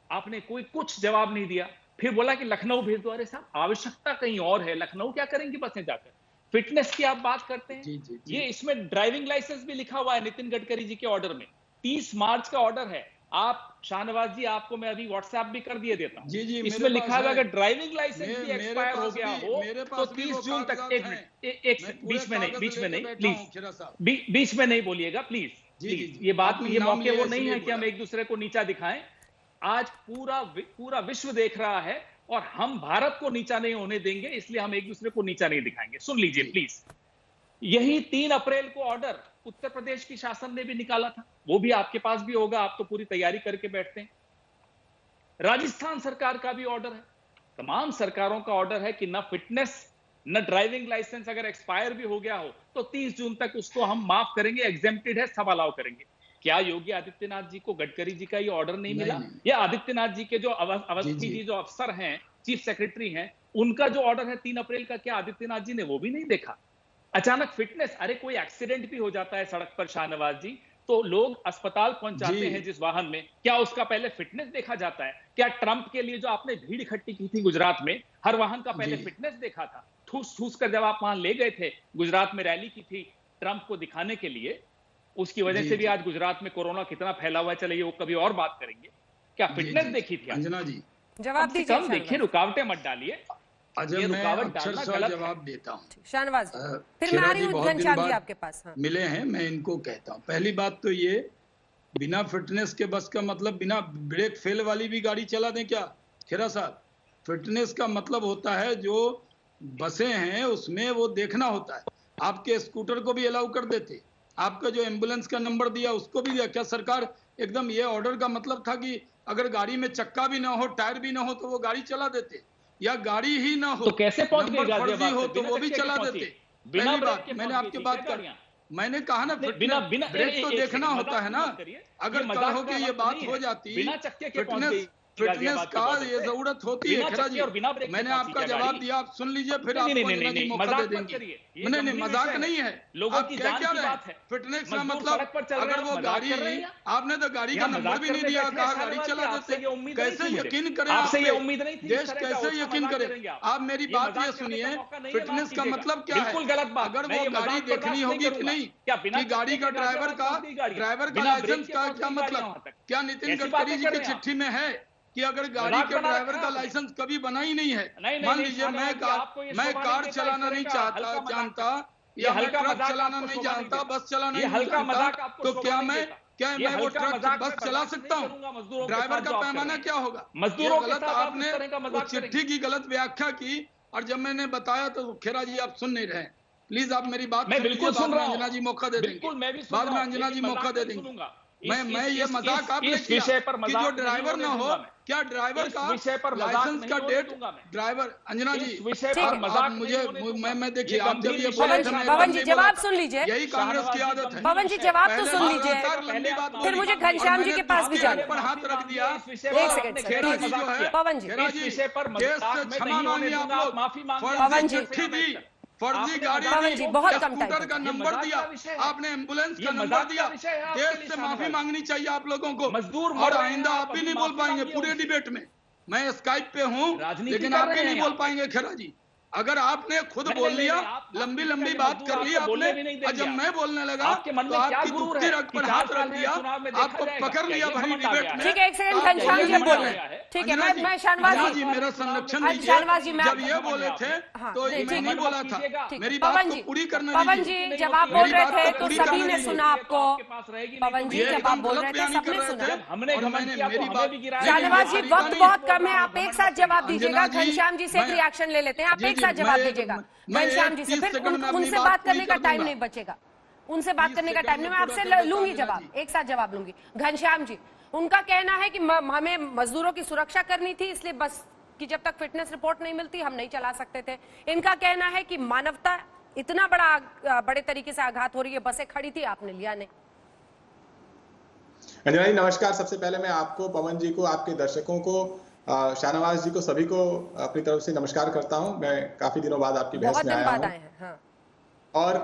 आपने कोई कुछ जवाब नहीं दिया। फिर बोला कि लखनऊ भेज दो। अरे साहब, आवश्यकता कहीं और है, लखनऊ क्या करेंगे बसें जाकर। फिटनेस की आप बात करते हैं, ये इसमें ड्राइविंग लाइसेंस भी लिखा हुआ है नितिन गडकरी जी के ऑर्डर में। 30 मार्च का ऑर्डर है। आप शाहनवाज जी, आपको मैं अभी व्हाट्सएप भी कर दिए देता हूं। इसमें लिखा हुआ अगर ड्राइविंग लाइसेंस भी एक्सपायर हो गया हो तो 30 जून तक। एक मिनट, बीच में नहीं प्लीज, बीच में नहीं बोलिएगा प्लीज। ये बात, ये मौके वो नहीं है कि हम एक दूसरे को नीचा दिखाएं। आज पूरा विश्व देख रहा है और हम भारत को नीचा नहीं होने देंगे, इसलिए हम एक दूसरे को नीचा नहीं दिखाएंगे। सुन लीजिए प्लीज। यही 3 अप्रैल को ऑर्डर उत्तर प्रदेश की शासन ने भी निकाला था, वो भी आपके पास भी होगा, आप तो पूरी तैयारी करके बैठते हैं। राजस्थान सरकार का भी ऑर्डर है, तमाम सरकारों का ऑर्डर है कि न फिटनेस न ड्राइविंग लाइसेंस अगर एक्सपायर भी हो गया हो तो 30 जून तक उसको हम माफ करेंगे, एग्जेम्प्टेड है, सब अलाउ करेंगे। क्या योगी आदित्यनाथ जी को गडकरी जी का ये ऑर्डर नहीं मिला? या आदित्यनाथ जी के जो अवस्थी जी जो अफसर हैं, चीफ सेक्रेटरी हैं, उनका जो ऑर्डर है 3 अप्रैल का, क्या आदित्यनाथ जी ने वो भी नहीं देखा? अचानक फिटनेस, अरे कोई एक्सीडेंट भी हो जाता है सड़क पर शाहनवाज जी, तो लोग अस्पताल पहुंचाते हैं जिस वाहन में, क्या उसका पहले फिटनेस देखा जाता है? क्या ट्रंप के लिए जो आपने भीड़ इकट्ठी की थी गुजरात में, हर वाहन का पहले फिटनेस देखा था? ठूस कर जब आप वहां ले गए थे, गुजरात में रैली की थी ट्रंप को दिखाने के लिए, उसकी वजह से भी आज गुजरात में कोरोना कितना फैला हुआ है, चलिए वो कभी और बात करेंगे। क्या फिटनेस देखी थी अंजना जी? जवाब दीजिए। कम देखिए, रुकावटें मत डालिए। अजय, मैं अक्षर सवाल जवाब देता हूँ। शाहनवाज, फिर मैं आ रही हूँ घनश्याम जी आपके पास। मिले हैं, मैं इनको कहता हूँ। पहली बात तो ये, बिना फिटनेस के बस का मतलब बिना ब्रेक फेल वाली भी गाड़ी चला दें क्या खेरा साहब? फिटनेस का मतलब होता है जो बसें हैं उसमें वो देखना होता है। आपके स्कूटर को भी अलाउ कर देते, आपका जो एम्बुलेंस का नंबर दिया उसको भी दिया। क्या सरकार एकदम ये ऑर्डर का मतलब था कि अगर गाड़ी में चक्का भी ना हो, टायर भी ना हो तो वो गाड़ी चला देते, या गाड़ी ही ना हो तो कैसे पहुंच गए नंबर फर्जी गाजियाबाद हो से? तो बिना वो भी चक्के के चला पहुंची। देते। बिना पहली ब्रेक बात के मैंने पहुंच आपकी गई बात थी कर, गाड़ियां। मैंने कहा ना बिना बिना ब्रेक तो देखना होता है ना। अगर कल हो के ये बात हो जाती, बिना चक्के के पहुंच गई फिटनेस का ये जरूरत होती है खेरा जी। मैंने आपका जवाब दिया, आप सुन लीजिए, फिर आपको अंजना जी मौका दे देंगे। नहीं, मजाक नहीं है, लोगों आप की क्या जान क्या की रहे बात है। फिटनेस का मजदूर मतलब सड़क पर चल रहे अगर हैं, वो मजाक गाड़ी, कर रहे हैं। आपने तो गाड़ी का नंबर भी नहीं दिया, कहा गाड़ी चला देते, कैसे यकीन करें आपसे ये आप पे? उम्मीद नहीं थी, देश कैसे यकीन करे? आप मेरी बात ये सुनिए, फिटनेस का मतलब क्या है? बिल्कुल गलत बात। अगर वो गाड़ी देखनी होगी कि नहीं, कि गाड़ी का ड्राइवर का लाइसेंस का क्या मतलब? क्या नितिन गडकरी जी की चिट्ठी में है कि अगर गाड़ी के ड्राइवर का लाइसेंस कभी बना ही नहीं है? मान लीजिए मैं कार चलाना नहीं जानता, या मैं ट्रक चलाना नहीं जानता, बस चलाना नहीं जानता, तो क्या मैं वो ट्रक बस चला सकता हूँ? ड्राइवर का पैमाना क्या होगा? मजदूरों गलत आपने वो चिट्ठी की गलत व्याख्या की, और जब मैंने बताया तो खेरा जी आप सुन नहीं रहे। प्लीज आप मेरी बात मैं बिल्कुल सुन रहा हूं। अंजना जी मौका दे देंगे, बाद में अंजना जी मौका दे देंगे। मैं ये मजाक आपने किया कि जो ड्राइवर ना हो, क्या ड्राइवर का लाइसेंस का डेट, ड्राइवर अंजना जी आप मुझे मैं देखिए, आप जब ये बोले थे पवन जी जवाब सुन लीजिए, यही कांग्रेस की आदत है। पवन जी जवाब तो सुन लीजिए, फिर मुझे घनश्याम जी के पास भी जाना पर हाथ रख दिया। एक सेकंड खेरा जी जो है, पवन जी, खेरा जी केस से क्षमा मांगिए आप लोग, पवन जी चिट्ठी दी, फर्जी गाड़ी पवन जी बहुत कम स्कूटर का नंबर दिया, आपने एम्बुलेंस का नंबर दिया, देश से माफी मांगनी चाहिए आप लोगों को। और आइंदा आप भी नहीं बोल पाएंगे पूरे डिबेट में। मैं स्काइप पे हूँ, लेकिन आप भी नहीं बोल पाएंगे खेरा जी। अगर आपने खुद बोल लिया, लंबी लंबी बात कर ली आपने, और जब मैं बोलने लगा तो आपकी दुखती रग पर हाथ रख दिया, आपको पकड़ लिया भरी डिबेट में। ठीक है, एक सेकंड घनश्याम जी बोल रहे हैं। ठीक है, मैं शाहनवाज जी मेरा संरक्षण शाहनवाज जी जब ये बोले थे तो मैं नहीं बोला था, मेरी बात को पूरी करने पवन जी जब आप बोल रहे थे तो सभी ने सुना आपको। पवन जी जब आप बोल रहे थे सबने सुना। शाहनवाज जी वक्त बहुत कम है, आप एक साथ जवाब दीजिएगा। घनश्याम जी से एक रिएक्शन ले लेते हैं, आप एक साथ जवाब दीजिएगा घनश्याम जी से, फिर उनसे बात करने का टाइम नहीं बचेगा। उनसे बात करने का टाइम नहीं, मैं आपसे लूंगी जवाब, एक साथ जवाब लूंगी। घनश्याम जी, उनका कहना है कि हमें मजदूरों की सुरक्षा करनी थी, इसलिए बस की जब तक फिटनेस रिपोर्ट नहीं मिलती हम नहीं चला सकते थे। इनका कहना है कि मानवता इतना बड़े तरीके से आघात हो रही है, बसें खड़ी थी आपने लिया नहीं। अंजना जी नमस्कार। सबसे पहले मैं आपको, पवन जी को, आपके दर्शकों को, शाहनवाज जी को, सभी को अपनी तरफ से नमस्कार करता हूं। मैं काफी दिनों बाद आपकी बहस में आया हूं। हाँ। और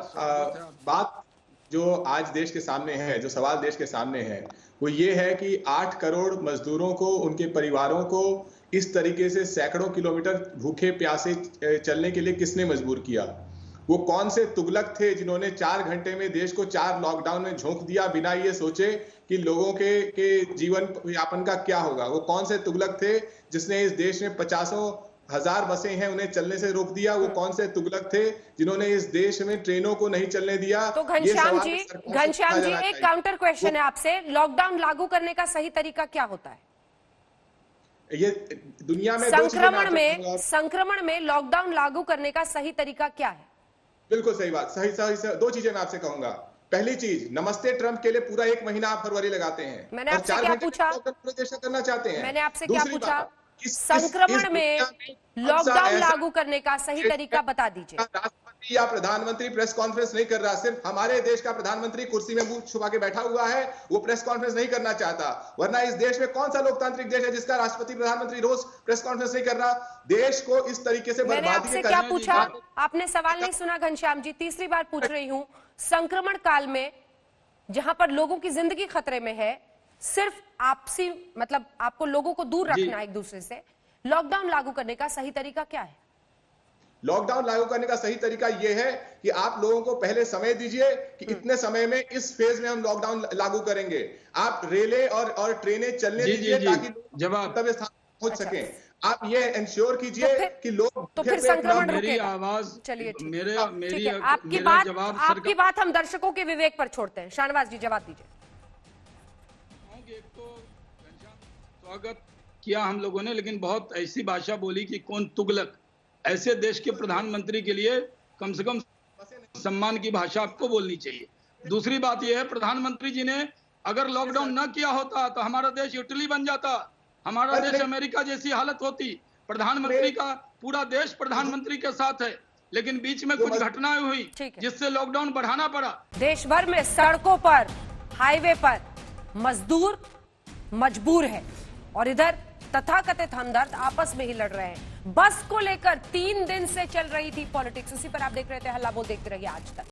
बात जो आज देश के सामने है, जो सवाल देश के सामने है, वो ये है कि 8 करोड़ मजदूरों को, उनके परिवारों को इस तरीके से सैकड़ों किलोमीटर भूखे प्यासे चलने के लिए किसने मजबूर किया? वो कौन से तुगलक थे जिन्होंने 4 घंटे में देश को 4 लॉकडाउन में झोंक दिया बिना ये सोचे कि लोगों के जीवन यापन का क्या होगा? वो कौन से तुगलक थे जिसने इस देश में 50,000 बसें हैं उन्हें चलने से रोक दिया? वो कौन से तुगलक थे जिन्होंने इस देश में ट्रेनों को नहीं चलने दिया? तो घनश्याम जी एक काउंटर क्वेश्चन है आपसे, लॉकडाउन लागू करने का सही तरीका क्या होता है? ये दुनिया में संक्रमण में लॉकडाउन लागू करने का सही तरीका क्या है? बिल्कुल सही बात, सही 2 चीजें मैं आपसे कहूंगा। पहली चीज, नमस्ते ट्रम्प के लिए पूरा 1 महीना आप फरवरी लगाते हैं। मैंने आपसे क्या पूछा? पूरे देश करना चाहते हैं। मैंने आपसे क्या पूछा? संक्रमण में लॉकडाउन लागू करने का सही तरीका बता दीजिए। राष्ट्रपति या प्रधानमंत्री प्रेस कॉन्फ्रेंस नहीं कर रहा, सिर्फ हमारे देश का प्रधानमंत्री कुर्सी में मुंह छुपा के बैठा हुआ है, वो प्रेस कॉन्फ्रेंस नहीं करना चाहता। वरना इस देश में कौन सा लोकतांत्रिक देश है जिसका राष्ट्रपति प्रधानमंत्री रोज प्रेस कॉन्फ्रेंस नहीं कर रहा? देश को इस तरीके से मैंने आपसे क्या पूछा? आपने सवाल नहीं सुना घनश्याम जी, तीसरी बार पूछ रही हूँ। संक्रमण काल में जहां पर लोगों की जिंदगी खतरे में है, सिर्फ आपसी मतलब आपको लोगों को दूर रखना एक दूसरे से, लॉकडाउन लागू करने का सही तरीका क्या है? लॉकडाउन लागू करने का सही तरीका यह है कि आप लोगों को पहले समय दीजिए कि इतने समय में इस फेज में हम लॉकडाउन लागू करेंगे। आप रेलें और ट्रेनें चलने दीजिए ताकि गंतव्य स्थान पहुंच सके। आप ये इंश्योर कीजिए कि लोग तो फिर संक्रमण मेरी आवाज, चलिए मेरी आपकी बात हम दर्शकों के विवेक पर छोड़ते हैं। शाहनवाज जी जवाब दीजिए। एक तो स्वागत किया हम लोगों ने, लेकिन बहुत ऐसी भाषा बोली कि कौन तुगलक। ऐसे देश के प्रधानमंत्री के लिए कम से कम सम्मान की भाषा आपको बोलनी चाहिए। दूसरी बात यह है, प्रधानमंत्री जी ने अगर लॉकडाउन न किया होता तो हमारा देश इटली बन जाता, हमारा देश अमेरिका जैसी हालत होती। प्रधानमंत्री का पूरा देश प्रधानमंत्री के साथ है, लेकिन बीच में कुछ घटनाएं हुई जिससे लॉकडाउन बढ़ाना पड़ा। देश भर में सड़कों पर, हाईवे पर मजदूर मजबूर है और इधर तथाकथित हमदर्द आपस में ही लड़ रहे हैं। बस को लेकर 3 दिन से चल रही थी पॉलिटिक्स। इसी पर आप देख रहे थे हल्ला बोल, देखते रहिए आज तक।